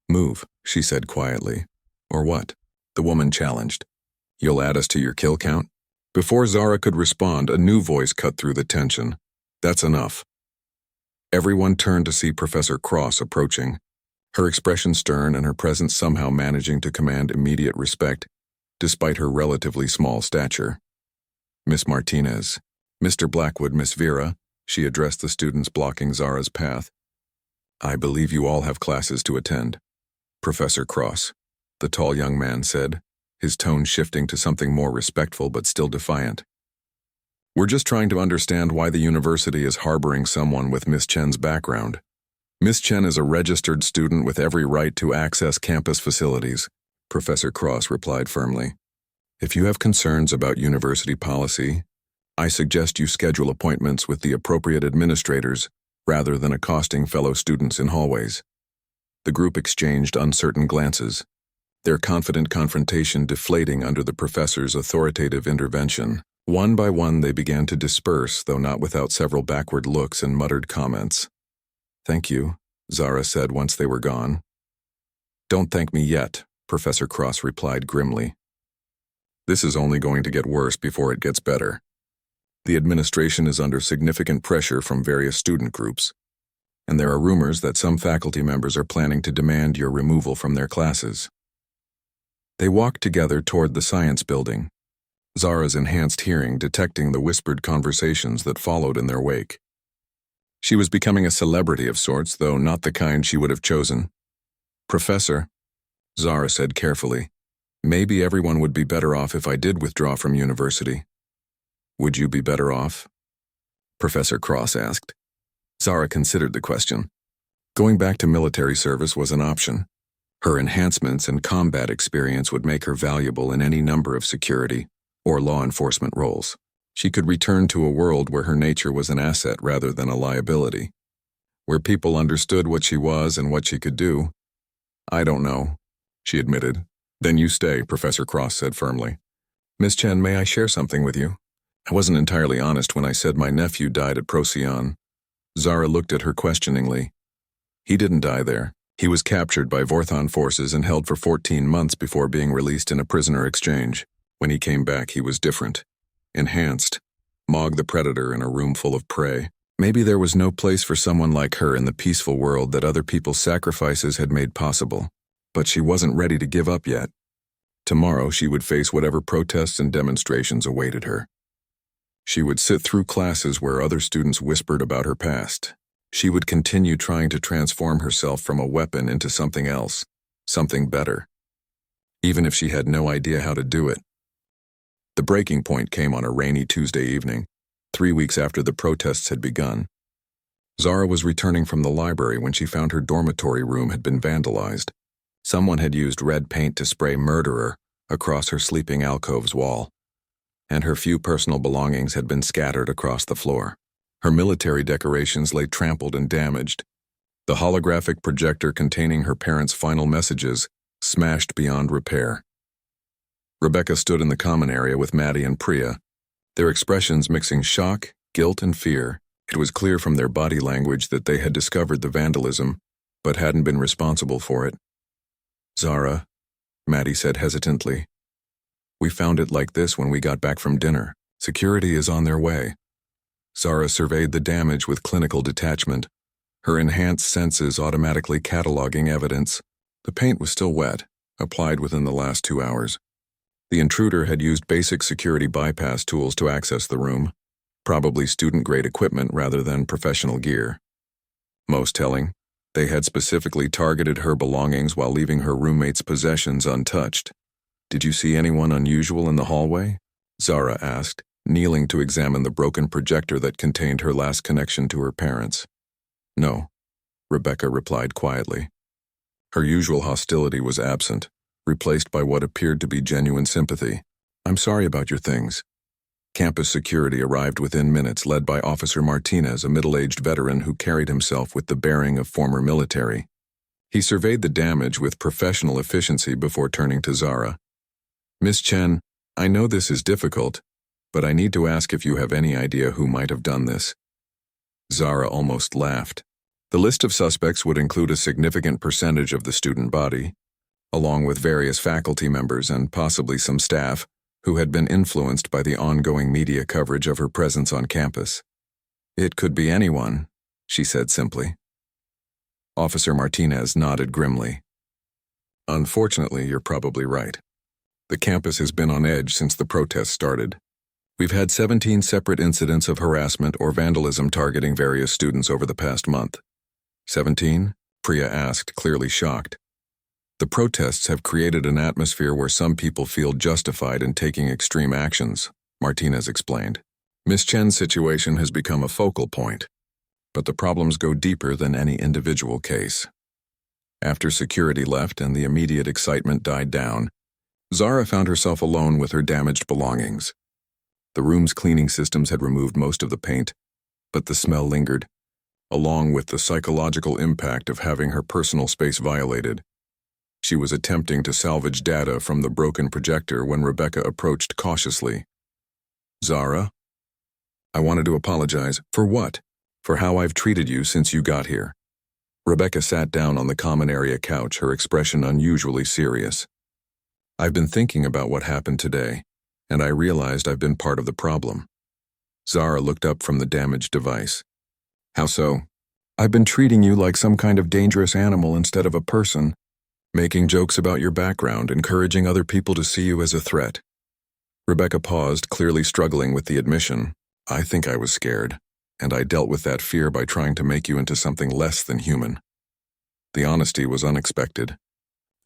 "Move," she said quietly. "Or what?" the woman challenged. "You'll add us to your kill count?" Before Zara could respond, a new voice cut through the tension. "That's enough." Everyone turned to see Professor Cross approaching, her expression stern and her presence somehow managing to command immediate respect, despite her relatively small stature. "Miss Martinez, Mr. Blackwood, Miss Vera," she addressed the students blocking Zara's path. "I believe you all have classes to attend." "Professor Cross," the tall young man said, his tone shifting to something more respectful but still defiant. "We're just trying to understand why the university is harboring someone with Miss Chen's background. Miss Chen is a registered student with every right to access campus facilities," Professor Cross replied firmly. "If you have concerns about university policy, I suggest you schedule appointments with the appropriate administrators rather than accosting fellow students in hallways." The group exchanged uncertain glances, their confident confrontation deflating under the professor's authoritative intervention. One by one they began to disperse, though not without several backward looks and muttered comments. "Thank you," Zara said once they were gone. "Don't thank me yet," Professor Cross replied grimly. "This is only going to get worse before it gets better. The administration is under significant pressure from various student groups, and there are rumors that some faculty members are planning to demand your removal from their classes." They walked together toward the science building, Zara's enhanced hearing detecting the whispered conversations that followed in their wake. She was becoming a celebrity of sorts, though not the kind she would have chosen. "Professor," Zara said carefully, "maybe everyone would be better off if I did withdraw from university." "Would you be better off?" Professor Cross asked. Zara considered the question. Going back to military service was an option. Her enhancements and combat experience would make her valuable in any number of security or law enforcement roles. She could return to a world where her nature was an asset rather than a liability, where people understood what she was and what she could do. "I don't know," she admitted. "Then you stay," Professor Cross said firmly. "Miss Chen, may I share something with you? I wasn't entirely honest when I said my nephew died at Procyon." Zara looked at her questioningly. "He didn't die there. He was captured by Vorthon forces and held for 14 months before being released in a prisoner exchange. When he came back, he was different. Enhanced. Mog the predator in a room full of prey. Maybe there was no place for someone like her in the peaceful world that other people's sacrifices had made possible. But she wasn't ready to give up yet. Tomorrow she would face whatever protests and demonstrations awaited her. She would sit through classes where other students whispered about her past. She would continue trying to transform herself from a weapon into something else, something better, even if she had no idea how to do it. The breaking point came on a rainy Tuesday evening, 3 weeks after the protests had begun. Zara was returning from the library when she found her dormitory room had been vandalized. Someone had used red paint to spray "murderer" across her sleeping alcove's wall, and her few personal belongings had been scattered across the floor. Her military decorations lay trampled and damaged. The holographic projector containing her parents' final messages smashed beyond repair. Rebecca stood in the common area with Maddie and Priya, their expressions mixing shock, guilt, and fear. It was clear from their body language that they had discovered the vandalism, but hadn't been responsible for it. "Zara," Maddie said hesitantly, "we found it like this when we got back from dinner. Security is on their way." Zara surveyed the damage with clinical detachment, her enhanced senses automatically cataloging evidence. The paint was still wet, applied within the last 2 hours. The intruder had used basic security bypass tools to access the room, probably student-grade equipment rather than professional gear. Most telling, they had specifically targeted her belongings while leaving her roommate's possessions untouched. "Did you see anyone unusual in the hallway?" Zara asked, kneeling to examine the broken projector that contained her last connection to her parents. "No," Rebecca replied quietly. Her usual hostility was absent, replaced by what appeared to be genuine sympathy. "I'm sorry about your things. Campus security arrived within minutes, led by Officer Martinez, a middle-aged veteran who carried himself with the bearing of former military. He surveyed the damage with professional efficiency before turning to Zara. "Miss Chen, I know this is difficult, but I need to ask if you have any idea who might have done this." Zara almost laughed. The list of suspects would include a significant percentage of the student body, along with various faculty members and possibly some staff who had been influenced by the ongoing media coverage of her presence on campus. "It could be anyone," she said simply. Officer Martinez nodded grimly. "Unfortunately, you're probably right. The campus has been on edge since the protests started. We've had 17 separate incidents of harassment or vandalism targeting various students over the past month." 17? Priya asked, clearly shocked. "The protests have created an atmosphere where some people feel justified in taking extreme actions," Martinez explained. "Miss Chen's situation has become a focal point, but the problems go deeper than any individual case." After security left and the immediate excitement died down, Zara found herself alone with her damaged belongings. The room's cleaning systems had removed most of the paint, but the smell lingered, along with the psychological impact of having her personal space violated. She was attempting to salvage data from the broken projector when Rebecca approached cautiously. "Zara? I wanted to apologize. For what? For how I've treated you since you got here." Rebecca sat down on the common area couch, her expression unusually serious. "I've been thinking about what happened today, and I realized I've been part of the problem." Zara looked up from the damaged device. "How so?" "I've been treating you like some kind of dangerous animal instead of a person, making jokes about your background, encouraging other people to see you as a threat." Rebecca paused, clearly struggling with the admission. "I think I was scared, and I dealt with that fear by trying to make you into something less than human." The honesty was unexpected.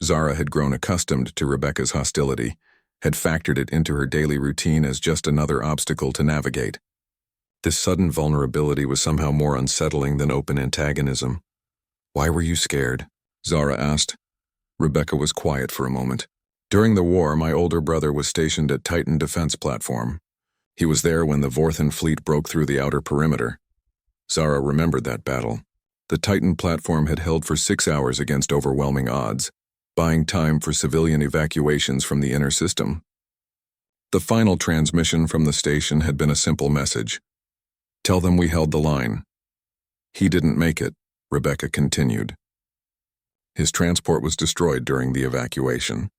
Zara had grown accustomed to Rebecca's hostility, had factored it into her daily routine as just another obstacle to navigate. This sudden vulnerability was somehow more unsettling than open antagonism. "Why were you scared?" Zara asked. Rebecca was quiet for a moment. "During the war, my older brother was stationed at Titan Defense Platform. He was there when the Vorthan fleet broke through the outer perimeter." Zara remembered that battle. The Titan platform had held for 6 hours against overwhelming odds, buying time for civilian evacuations from the inner system. The final transmission from the station had been a simple message: "Tell them we held the line." "He didn't make it," Rebecca continued. "His transport was destroyed during the evacuation.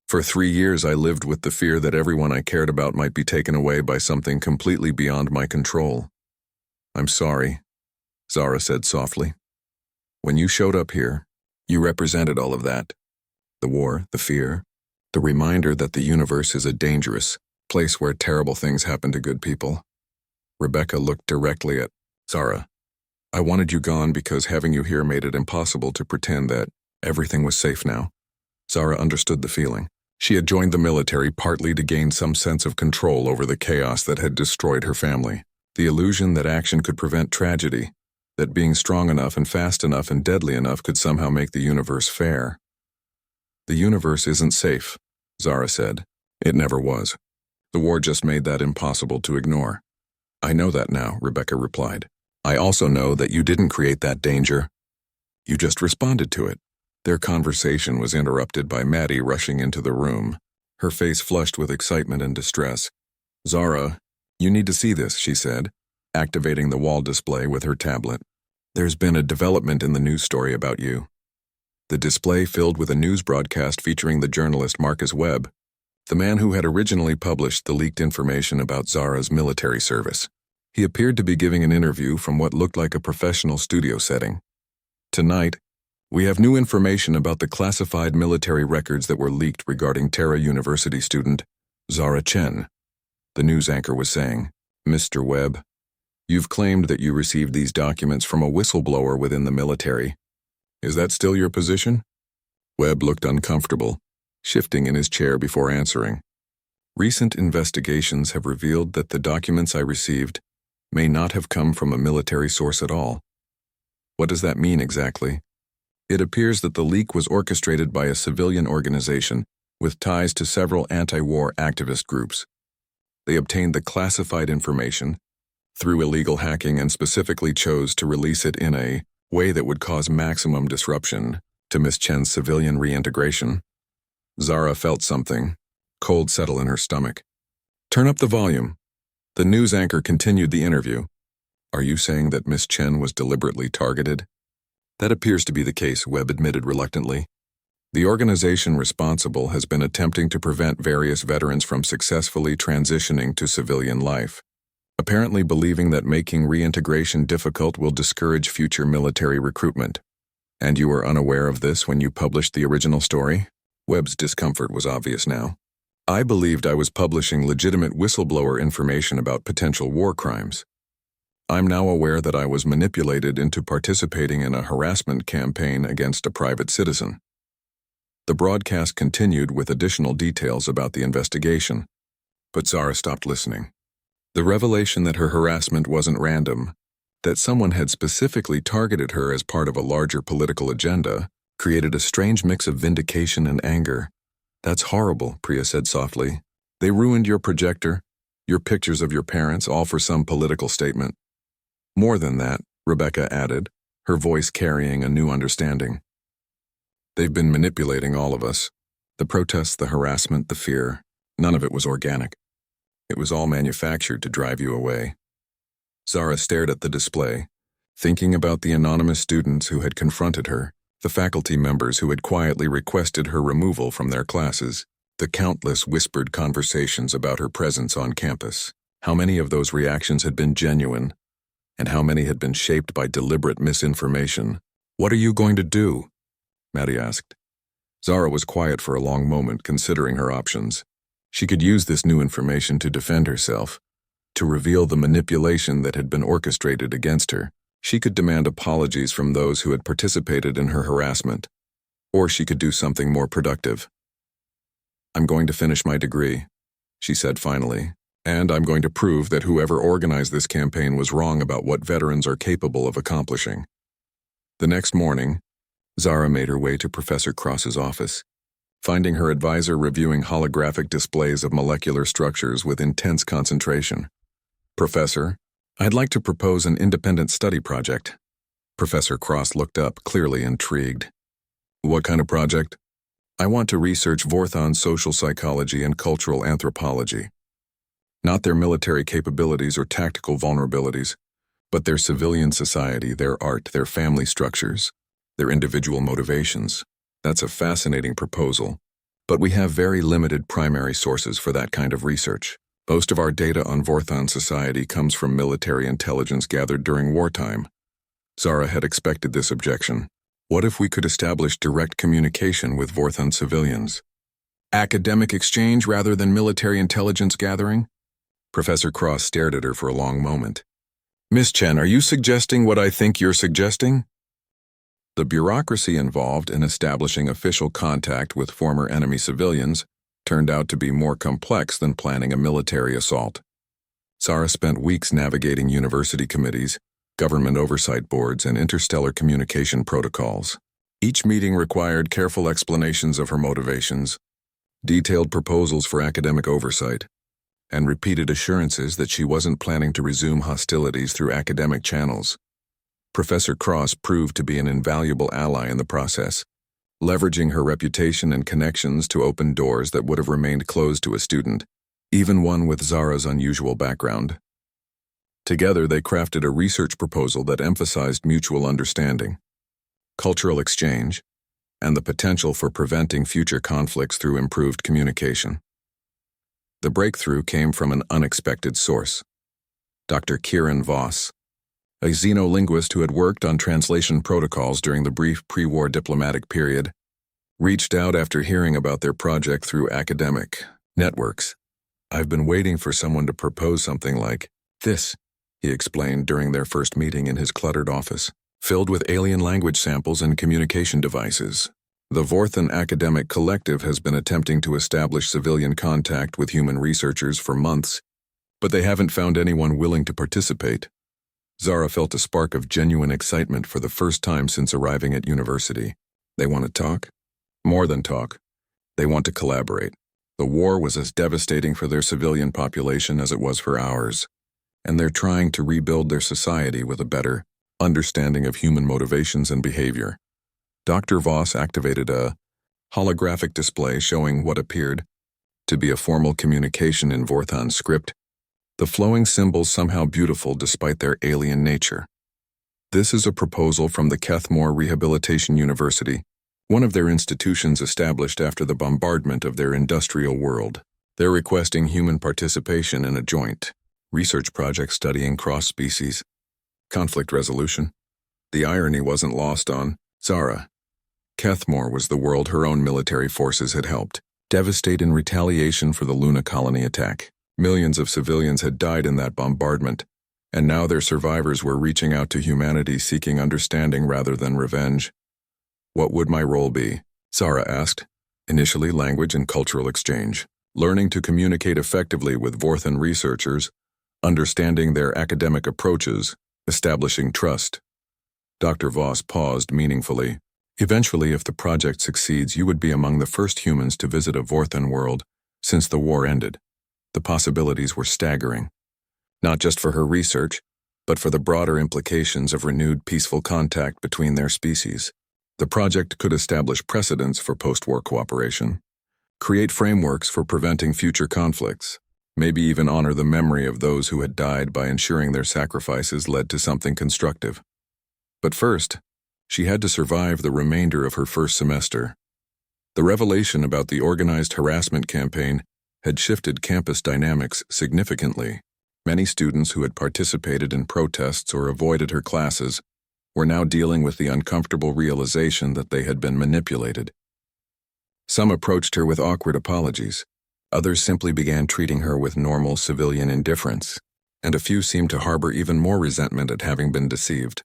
For 3 years I lived with the fear that everyone I cared about might be taken away by something completely beyond my control." "I'm sorry," Zara said softly. "When you showed up here, you represented all of that. The war, the fear, the reminder that the universe is a dangerous place where terrible things happen to good people." Rebecca looked directly at Zara. "I wanted you gone because having you here made it impossible to pretend that everything was safe now." Zara understood the feeling. She had joined the military partly to gain some sense of control over the chaos that had destroyed her family. The illusion that action could prevent tragedy, that being strong enough and fast enough and deadly enough could somehow make the universe fair. "The universe isn't safe," Zara said. "It never was. The war just made that impossible to ignore." "I know that now," Rebecca replied. "I also know that you didn't create that danger. You just responded to it." Their conversation was interrupted by Maddie rushing into the room, her face flushed with excitement and distress. "Zara, you need to see this," she said, activating the wall display with her tablet. "There's been a development in the news story about you." The display filled with a news broadcast featuring the journalist Marcus Webb, the man who had originally published the leaked information about Zara's military service. He appeared to be giving an interview from what looked like a professional studio setting. "Tonight, we have new information about the classified military records that were leaked regarding Terra University student Zara Chen," the news anchor was saying. "Mr. Webb, you've claimed that you received these documents from a whistleblower within the military. Is that still your position?" Webb looked uncomfortable, shifting in his chair before answering. "Recent investigations have revealed that the documents I received may not have come from a military source at all." "What does that mean exactly?" "It appears that the leak was orchestrated by a civilian organization with ties to several anti-war activist groups. They obtained the classified information through illegal hacking and specifically chose to release it in a way that would cause maximum disruption to Miss Chen's civilian reintegration. Zara felt something cold settle in her stomach. Turn up the volume. The news anchor continued the interview. Are you saying that Miss Chen was deliberately targeted? That appears to be the case, Webb admitted reluctantly. The organization responsible has been attempting to prevent various veterans from successfully transitioning to civilian life, apparently believing that making reintegration difficult will discourage future military recruitment. And you were unaware of this when you published the original story? Webb's discomfort was obvious now. I believed I was publishing legitimate whistleblower information about potential war crimes. I'm now aware that I was manipulated into participating in a harassment campaign against a private citizen. The broadcast continued with additional details about the investigation, but Zara stopped listening. The revelation that her harassment wasn't random, that someone had specifically targeted her as part of a larger political agenda, created a strange mix of vindication and anger. That's horrible, Priya said softly. They ruined your projector, your pictures of your parents, all for some political statement. More than that, Rebecca added, her voice carrying a new understanding. They've been manipulating all of us. The protests, the harassment, the fear, none of it was organic. It was all manufactured to drive you away. Zara stared at the display, thinking about the anonymous students who had confronted her, the faculty members who had quietly requested her removal from their classes, the countless whispered conversations about her presence on campus. How many of those reactions had been genuine, and how many had been shaped by deliberate misinformation? What are you going to do? Maddie asked. Zara was quiet for a long moment, considering her options. She could use this new information to defend herself, to reveal the manipulation that had been orchestrated against her. She could demand apologies from those who had participated in her harassment, or she could do something more productive. I'm going to finish my degree, she said finally, and I'm going to prove that whoever organized this campaign was wrong about what veterans are capable of accomplishing. The next morning, Zara made her way to Professor Cross's office, finding her advisor reviewing holographic displays of molecular structures with intense concentration. Professor, I'd like to propose an independent study project. Professor Cross looked up, clearly intrigued. What kind of project? I want to research Vorthon's social psychology and cultural anthropology. Not their military capabilities or tactical vulnerabilities, but their civilian society, their art, their family structures, their individual motivations. That's a fascinating proposal, but we have very limited primary sources for that kind of research. Most of our data on Vorthon society comes from military intelligence gathered during wartime. Zara had expected this objection. What if we could establish direct communication with Vorthon civilians? Academic exchange rather than military intelligence gathering? Professor Cross stared at her for a long moment. Miss Chen, are you suggesting what I think you're suggesting? The bureaucracy involved in establishing official contact with former enemy civilians turned out to be more complex than planning a military assault. Zara spent weeks navigating university committees, government oversight boards, and interstellar communication protocols. Each meeting required careful explanations of her motivations, detailed proposals for academic oversight, and repeated assurances that she wasn't planning to resume hostilities through academic channels. Professor Cross proved to be an invaluable ally in the process, leveraging her reputation and connections to open doors that would have remained closed to a student, even one with Zara's unusual background. Together, they crafted a research proposal that emphasized mutual understanding, cultural exchange, and the potential for preventing future conflicts through improved communication. The breakthrough came from an unexpected source. Dr. Kieran Voss, a xenolinguist who had worked on translation protocols during the brief pre-war diplomatic period, reached out after hearing about their project through academic networks. I've been waiting for someone to propose something like this, he explained during their first meeting in his cluttered office, filled with alien language samples and communication devices. The Vorthon Academic Collective has been attempting to establish civilian contact with human researchers for months, but they haven't found anyone willing to participate. Zara felt a spark of genuine excitement for the first time since arriving at university. They want to talk? More than talk. They want to collaborate. The war was as devastating for their civilian population as it was for ours, and they're trying to rebuild their society with a better understanding of human motivations and behavior. Dr. Voss activated a holographic display showing what appeared to be a formal communication in Vorthon script, the flowing symbols somehow beautiful despite their alien nature. This is a proposal from the Kethmore Rehabilitation University, one of their institutions established after the bombardment of their industrial world. They're requesting human participation in a joint research project studying cross-species conflict resolution. The irony wasn't lost on Zara. Kethmore was the world her own military forces had helped devastate in retaliation for the Luna colony attack. Millions of civilians had died in that bombardment, and now their survivors were reaching out to humanity seeking understanding rather than revenge. What would my role be? Zara asked. Initially, language and cultural exchange, learning to communicate effectively with Vorthon researchers, understanding their academic approaches, establishing trust. Dr. Voss paused meaningfully. Eventually, if the project succeeds, you would be among the first humans to visit a Vorthon world since the war ended. The possibilities were staggering, not just for her research, but for the broader implications of renewed peaceful contact between their species. The project could establish precedents for post-war cooperation, create frameworks for preventing future conflicts, maybe even honor the memory of those who had died by ensuring their sacrifices led to something constructive. But first, she had to survive the remainder of her first semester. The revelation about the organized harassment campaign had shifted campus dynamics significantly. Many students who had participated in protests or avoided her classes were now dealing with the uncomfortable realization that they had been manipulated. Some approached her with awkward apologies. Others simply began treating her with normal civilian indifference, and a few seemed to harbor even more resentment at having been deceived.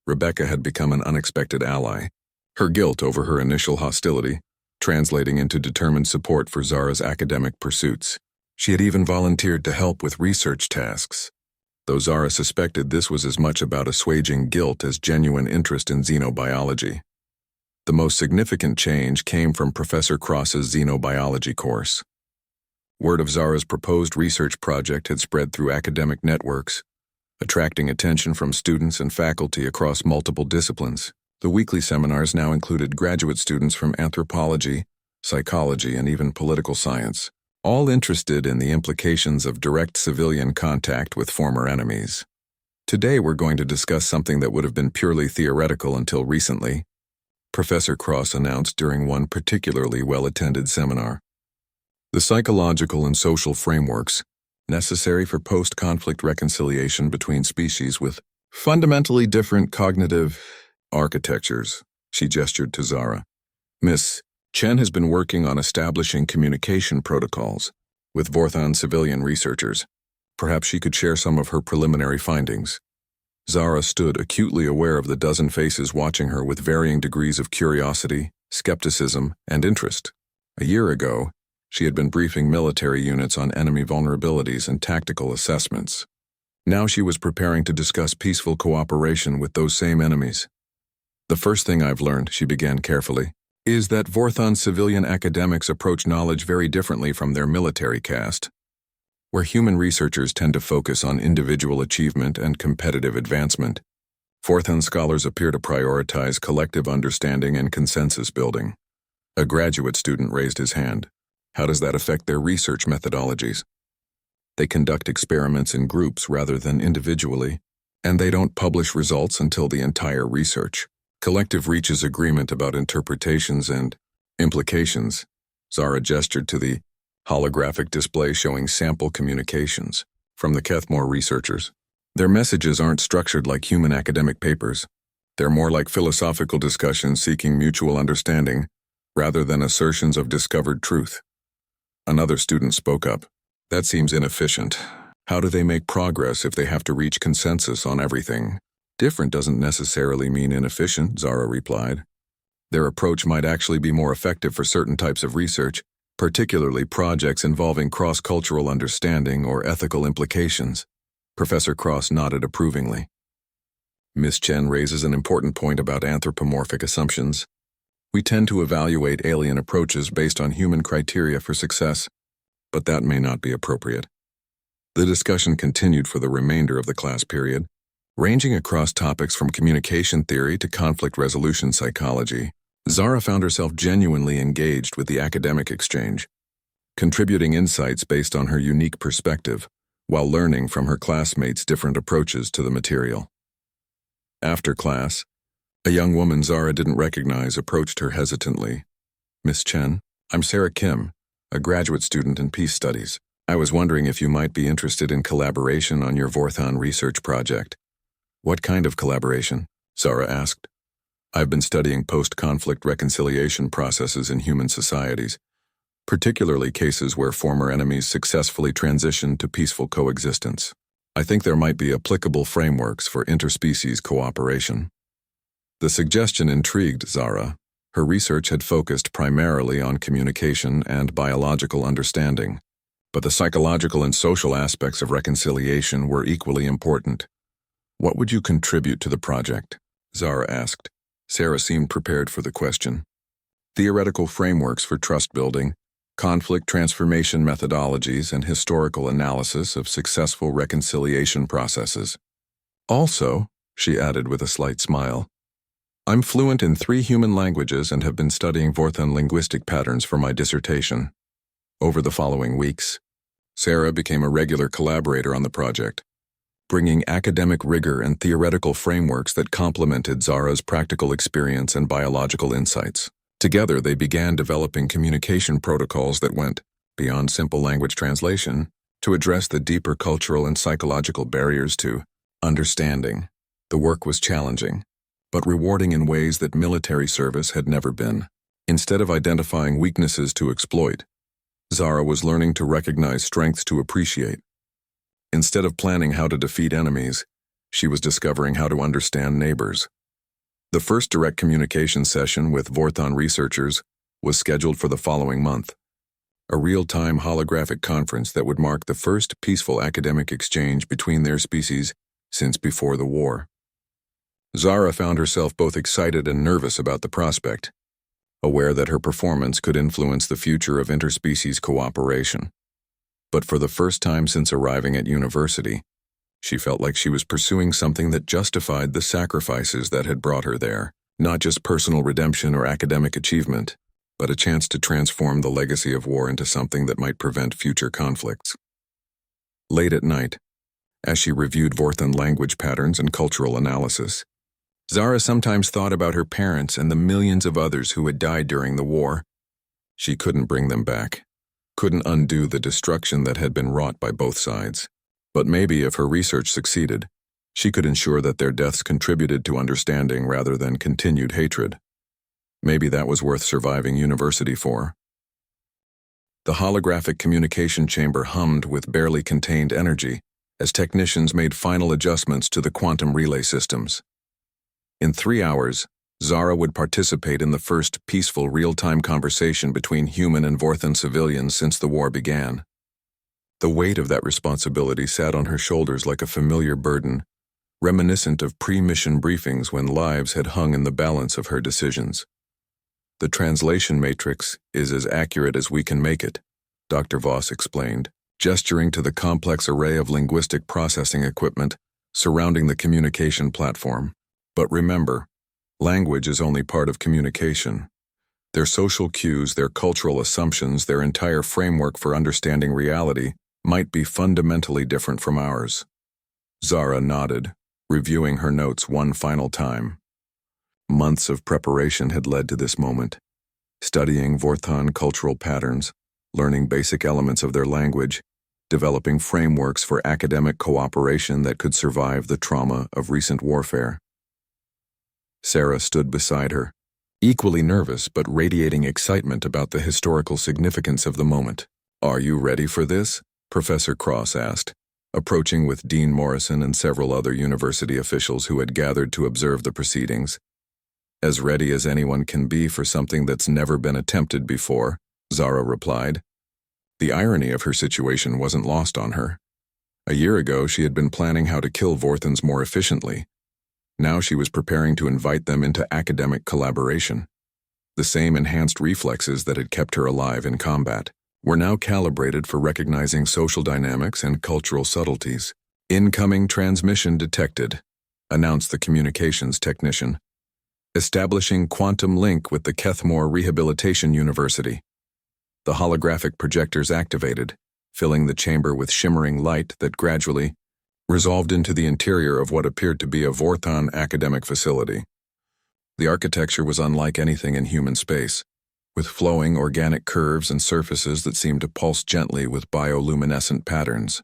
Rebecca had become an unexpected ally, her guilt over her initial hostility translating into determined support for Zara's academic pursuits. She had even volunteered to help with research tasks, though Zara suspected this was as much about assuaging guilt as genuine interest in xenobiology. The most significant change came from Professor Cross's xenobiology course. Word of Zara's proposed research project had spread through academic networks, attracting attention from students and faculty across multiple disciplines. The weekly seminars now included graduate students from anthropology, psychology, and even political science, all interested in the implications of direct civilian contact with former enemies. Today we're going to discuss something that would have been purely theoretical until recently, Professor Cross announced during one particularly well-attended seminar. The psychological and social frameworks necessary for post-conflict reconciliation between species with fundamentally different cognitive architectures, she gestured to Zara. Miss Chen has been working on establishing communication protocols with Vorthon civilian researchers. Perhaps she could share some of her preliminary findings. Zara stood acutely aware of the dozen faces watching her with varying degrees of curiosity, skepticism, and interest. A year ago, she had been briefing military units on enemy vulnerabilities and tactical assessments. Now she was preparing to discuss peaceful cooperation with those same enemies. The first thing I've learned, she began carefully, is that Vorthon civilian academics approach knowledge very differently from their military caste, where human researchers tend to focus on individual achievement and competitive advancement. Vorthon scholars appear to prioritize collective understanding and consensus building. A graduate student raised his hand. How does that affect their research methodologies? They conduct experiments in groups rather than individually, and they don't publish results until the entire research collective reaches agreement about interpretations and implications. Zara gestured to the holographic display showing sample communications from the Kethmore researchers. Their messages aren't structured like human academic papers. They're more like philosophical discussions seeking mutual understanding rather than assertions of discovered truth. Another student spoke up. That seems inefficient. How do they make progress if they have to reach consensus on everything? Different doesn't necessarily mean inefficient, Zara replied. Their approach might actually be more effective for certain types of research, particularly projects involving cross-cultural understanding or ethical implications. Professor Cross nodded approvingly. Miss Chen raises an important point about anthropomorphic assumptions. We tend to evaluate alien approaches based on human criteria for success, but that may not be appropriate. The discussion continued for the remainder of the class period, ranging across topics from communication theory to conflict resolution psychology. Zara found herself genuinely engaged with the academic exchange, contributing insights based on her unique perspective, while learning from her classmates' different approaches to the material. After class, a young woman Zara didn't recognize approached her hesitantly. "Miss Chen, I'm Sarah Kim, a graduate student in peace studies. I was wondering if you might be interested in collaboration on your Vorthon research project." "What kind of collaboration?" Zara asked. "I've been studying post-conflict reconciliation processes in human societies, particularly cases where former enemies successfully transitioned to peaceful coexistence. I think there might be applicable frameworks for interspecies cooperation." The suggestion intrigued Zara. Her research had focused primarily on communication and biological understanding, but the psychological and social aspects of reconciliation were equally important. "What would you contribute to the project?" Zara asked. Sarah seemed prepared for the question. "Theoretical frameworks for trust building, conflict transformation methodologies, and historical analysis of successful reconciliation processes. Also," she added with a slight smile, "I'm fluent in 3 human languages and have been studying Vorthon linguistic patterns for my dissertation." Over the following weeks, Sarah became a regular collaborator on the project, bringing academic rigor and theoretical frameworks that complemented Zara's practical experience and biological insights. Together, they began developing communication protocols that went beyond simple language translation to address the deeper cultural and psychological barriers to understanding. The work was challenging, but rewarding in ways that military service had never been. Instead of identifying weaknesses to exploit, Zara was learning to recognize strengths to appreciate. Instead of planning how to defeat enemies, she was discovering how to understand neighbors. The first direct communication session with Vorthon researchers was scheduled for the following month, a real-time holographic conference that would mark the first peaceful academic exchange between their species since before the war. Zara found herself both excited and nervous about the prospect, aware that her performance could influence the future of interspecies cooperation. But for the first time since arriving at university, she felt like she was pursuing something that justified the sacrifices that had brought her there, not just personal redemption or academic achievement, but a chance to transform the legacy of war into something that might prevent future conflicts. Late at night, as she reviewed Vorthon language patterns and cultural analysis, Zara sometimes thought about her parents and the millions of others who had died during the war. She couldn't bring them back, couldn't undo the destruction that had been wrought by both sides. But maybe if her research succeeded, she could ensure that their deaths contributed to understanding rather than continued hatred. Maybe that was worth surviving university for. The holographic communication chamber hummed with barely contained energy as technicians made final adjustments to the quantum relay systems. In 3 hours, Zara would participate in the first peaceful real-time conversation between human and Vorthon civilians since the war began. The weight of that responsibility sat on her shoulders like a familiar burden, reminiscent of pre-mission briefings when lives had hung in the balance of her decisions. "The translation matrix is as accurate as we can make it," Dr. Voss explained, gesturing to the complex array of linguistic processing equipment surrounding the communication platform. "But remember, language is only part of communication. Their social cues, their cultural assumptions, their entire framework for understanding reality might be fundamentally different from ours." Zara nodded, reviewing her notes one final time. Months of preparation had led to this moment, studying Vorthon cultural patterns, learning basic elements of their language, developing frameworks for academic cooperation that could survive the trauma of recent warfare. Sarah stood beside her, equally nervous but radiating excitement about the historical significance of the moment. "Are you ready for this?" Professor Cross asked, approaching with Dean Morrison and several other university officials who had gathered to observe the proceedings. "As ready as anyone can be for something that's never been attempted before," Zara replied. The irony of her situation wasn't lost on her. A year ago, she had been planning how to kill Vorthons more efficiently. Now she was preparing to invite them into academic collaboration. The same enhanced reflexes that had kept her alive in combat were now calibrated for recognizing social dynamics and cultural subtleties. Incoming transmission detected, announced the communications technician, establishing quantum link with the Kethmore Rehabilitation University. The holographic projectors activated, filling the chamber with shimmering light that gradually resolved into the interior of what appeared to be a Vorthon academic facility. The architecture was unlike anything in human space, with flowing organic curves and surfaces that seemed to pulse gently with bioluminescent patterns.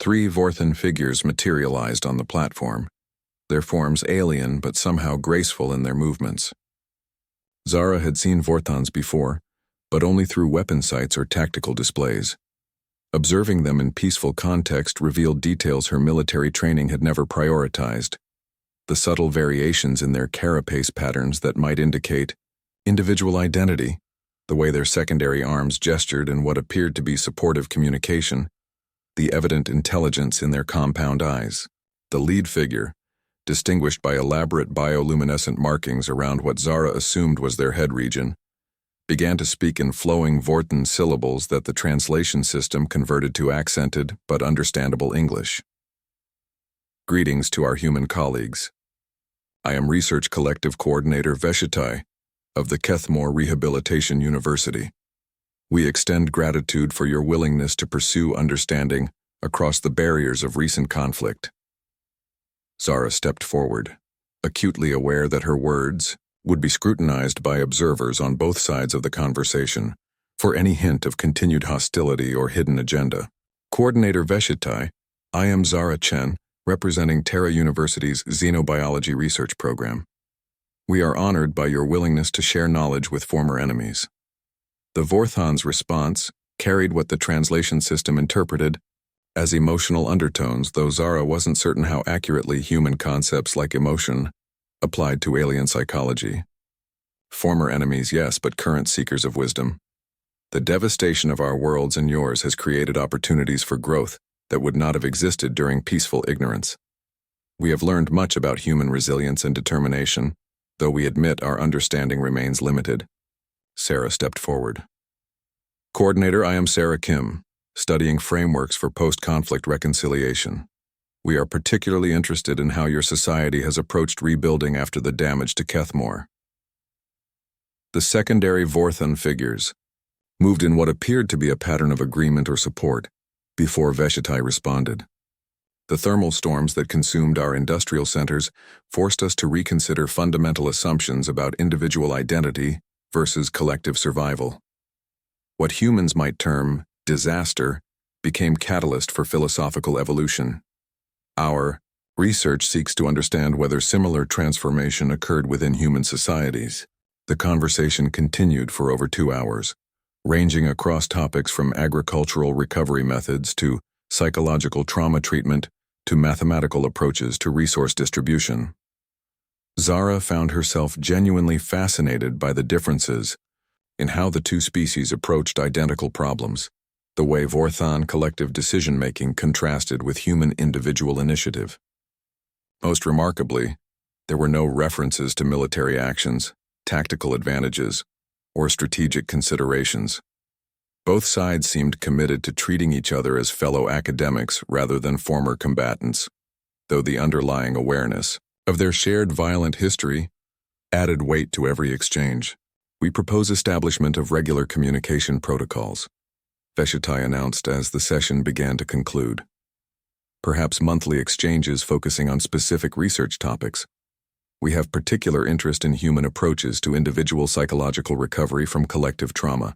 3 Vorthon figures materialized on the platform, their forms alien but somehow graceful in their movements. Zara had seen Vorthons before, but only through weapon sights or tactical displays. Observing them in peaceful context revealed details her military training had never prioritized. The subtle variations in their carapace patterns that might indicate individual identity, the way their secondary arms gestured in what appeared to be supportive communication, the evident intelligence in their compound eyes. The lead figure, distinguished by elaborate bioluminescent markings around what Zara assumed was their head region, began to speak in flowing Vorthon syllables that the translation system converted to accented but understandable English. Greetings to our human colleagues. I am Research Collective Coordinator HFY of the Kethmore Rehabilitation University. We extend gratitude for your willingness to pursue understanding across the barriers of recent conflict. Zara stepped forward, acutely aware that her words would be scrutinized by observers on both sides of the conversation for any hint of continued hostility or hidden agenda. Coordinator HFY, I am Zara Chen, representing Terra University's Xenobiology Research Program. We are honored by your willingness to share knowledge with former enemies. The Vorthon's response carried what the translation system interpreted as emotional undertones, though Zara wasn't certain how accurately human concepts like emotion applied to alien psychology. Former enemies, yes, but current seekers of wisdom. The devastation of our worlds and yours has created opportunities for growth that would not have existed during peaceful ignorance. We have learned much about human resilience and determination, though we admit our understanding remains limited. Sarah stepped forward. Coordinator, I am Sarah Kim, studying frameworks for post-conflict reconciliation. We are particularly interested in how your society has approached rebuilding after the damage to Kethmore. The secondary Vorthon figures moved in what appeared to be a pattern of agreement or support before HFY responded. The thermal storms that consumed our industrial centers forced us to reconsider fundamental assumptions about individual identity versus collective survival. What humans might term disaster became catalyst for philosophical evolution. Our research seeks to understand whether similar transformation occurred within human societies. The conversation continued for over 2 hours, ranging across topics from agricultural recovery methods to psychological trauma treatment to mathematical approaches to resource distribution. Zara found herself genuinely fascinated by the differences in how the two species approached identical problems, the way Vorthon collective decision-making contrasted with human individual initiative. Most remarkably, there were no references to military actions, tactical advantages, or strategic considerations. Both sides seemed committed to treating each other as fellow academics rather than former combatants, though the underlying awareness of their shared violent history added weight to every exchange. We propose establishment of regular communication protocols, HFY announced as the session began to conclude. Perhaps monthly exchanges focusing on specific research topics. We have particular interest in human approaches to individual psychological recovery from collective trauma.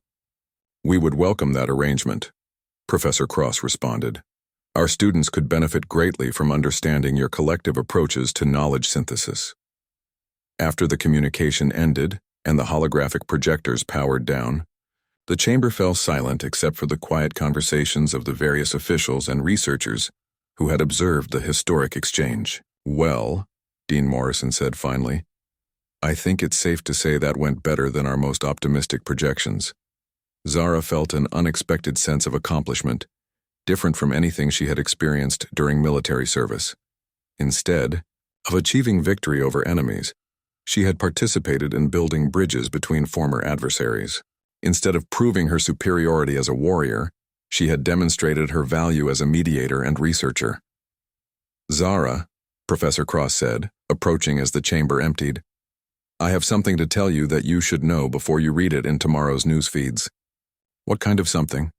We would welcome that arrangement, Professor Cross responded. Our students could benefit greatly from understanding your collective approaches to knowledge synthesis. After the communication ended and the holographic projectors powered down, the chamber fell silent except for the quiet conversations of the various officials and researchers who had observed the historic exchange. Well, Dean Morrison said finally, I think it's safe to say that went better than our most optimistic projections. Zara felt an unexpected sense of accomplishment, different from anything she had experienced during military service. Instead of achieving victory over enemies, she had participated in building bridges between former adversaries. Instead of proving her superiority as a warrior, she had demonstrated her value as a mediator and researcher. "Zara," Professor Cross said, approaching as the chamber emptied, "I have something to tell you that you should know before you read it in tomorrow's news feeds." "What kind of something?"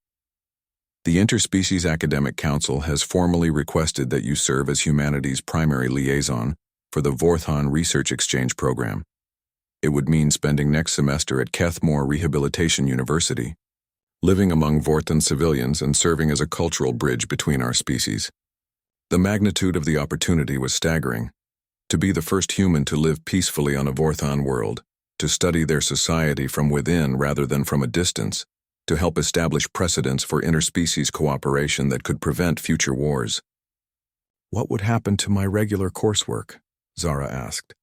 "The Interspecies Academic Council has formally requested that you serve as humanity's primary liaison for the Vorthon Research Exchange Program. It would mean spending next semester at Kethmore Rehabilitation University, living among Vorthon civilians and serving as a cultural bridge between our species." The magnitude of the opportunity was staggering. To be the first human to live peacefully on a Vorthon world, to study their society from within rather than from a distance, to help establish precedents for interspecies cooperation that could prevent future wars. "What would happen to my regular coursework?" Zara asked.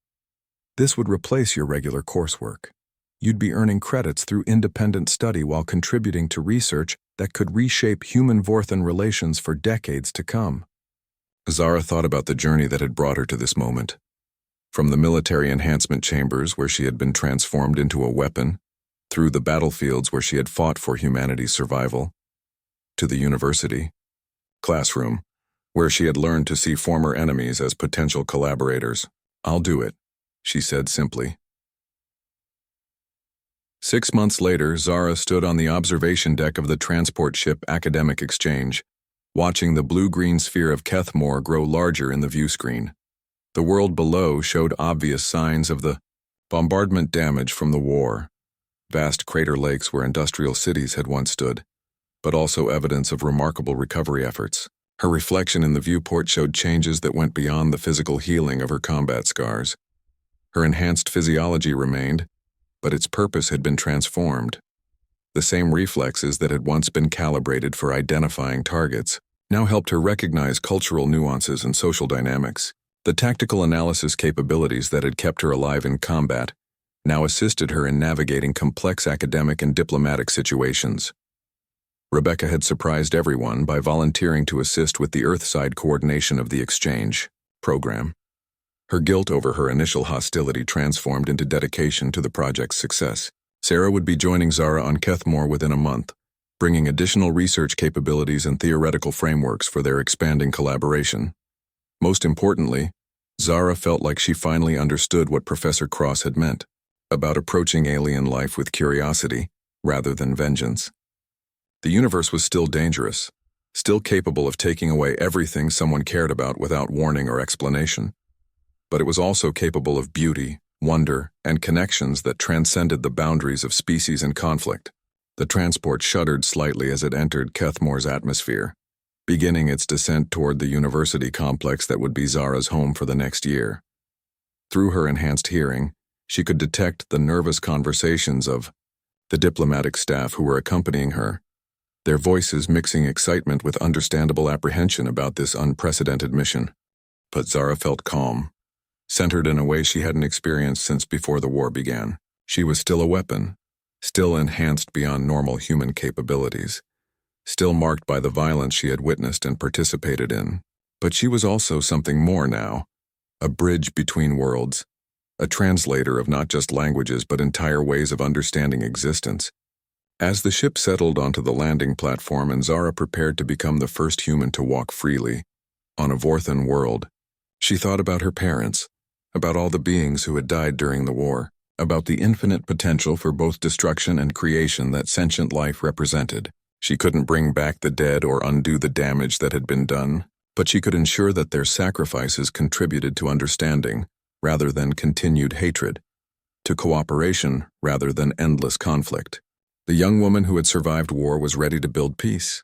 "This would replace your regular coursework. You'd be earning credits through independent study while contributing to research that could reshape human-Vorthon relations for decades to come." Zara thought about the journey that had brought her to this moment. From the military enhancement chambers where she had been transformed into a weapon, through the battlefields where she had fought for humanity's survival, to the university classroom, where she had learned to see former enemies as potential collaborators. "I'll do it," she said simply. 6 months later, Zara stood on the observation deck of the transport ship Academic Exchange, watching the blue-green sphere of Kethmore grow larger in the view screen. The world below showed obvious signs of the bombardment damage from the war, vast crater lakes where industrial cities had once stood, but also evidence of remarkable recovery efforts. Her reflection in the viewport showed changes that went beyond the physical healing of her combat scars. Her enhanced physiology remained, but its purpose had been transformed. The same reflexes that had once been calibrated for identifying targets now helped her recognize cultural nuances and social dynamics. The tactical analysis capabilities that had kept her alive in combat now assisted her in navigating complex academic and diplomatic situations. Rebecca had surprised everyone by volunteering to assist with the Earthside coordination of the exchange program. Her guilt over her initial hostility transformed into dedication to the project's success. Sarah would be joining Zara on Kethmore within a month, bringing additional research capabilities and theoretical frameworks for their expanding collaboration. Most importantly, Zara felt like she finally understood what Professor Cross had meant about approaching alien life with curiosity rather than vengeance. The universe was still dangerous, still capable of taking away everything someone cared about without warning or explanation. But it was also capable of beauty, wonder, and connections that transcended the boundaries of species and conflict. The transport shuddered slightly as it entered Kethmore's atmosphere, beginning its descent toward the university complex that would be Zara's home for the next year. Through her enhanced hearing, she could detect the nervous conversations of the diplomatic staff who were accompanying her, their voices mixing excitement with understandable apprehension about this unprecedented mission. But Zara felt calm, centered in a way she hadn't experienced since before the war began. She was still a weapon, still enhanced beyond normal human capabilities, still marked by the violence she had witnessed and participated in. But she was also something more now, a bridge between worlds, a translator of not just languages but entire ways of understanding existence. As the ship settled onto the landing platform and Zara prepared to become the first human to walk freely on a Vorthon world, she thought about her parents, about all the beings who had died during the war, about the infinite potential for both destruction and creation that sentient life represented. She couldn't bring back the dead or undo the damage that had been done, but she could ensure that their sacrifices contributed to understanding rather than continued hatred, to cooperation rather than endless conflict. The young woman who had survived war was ready to build peace.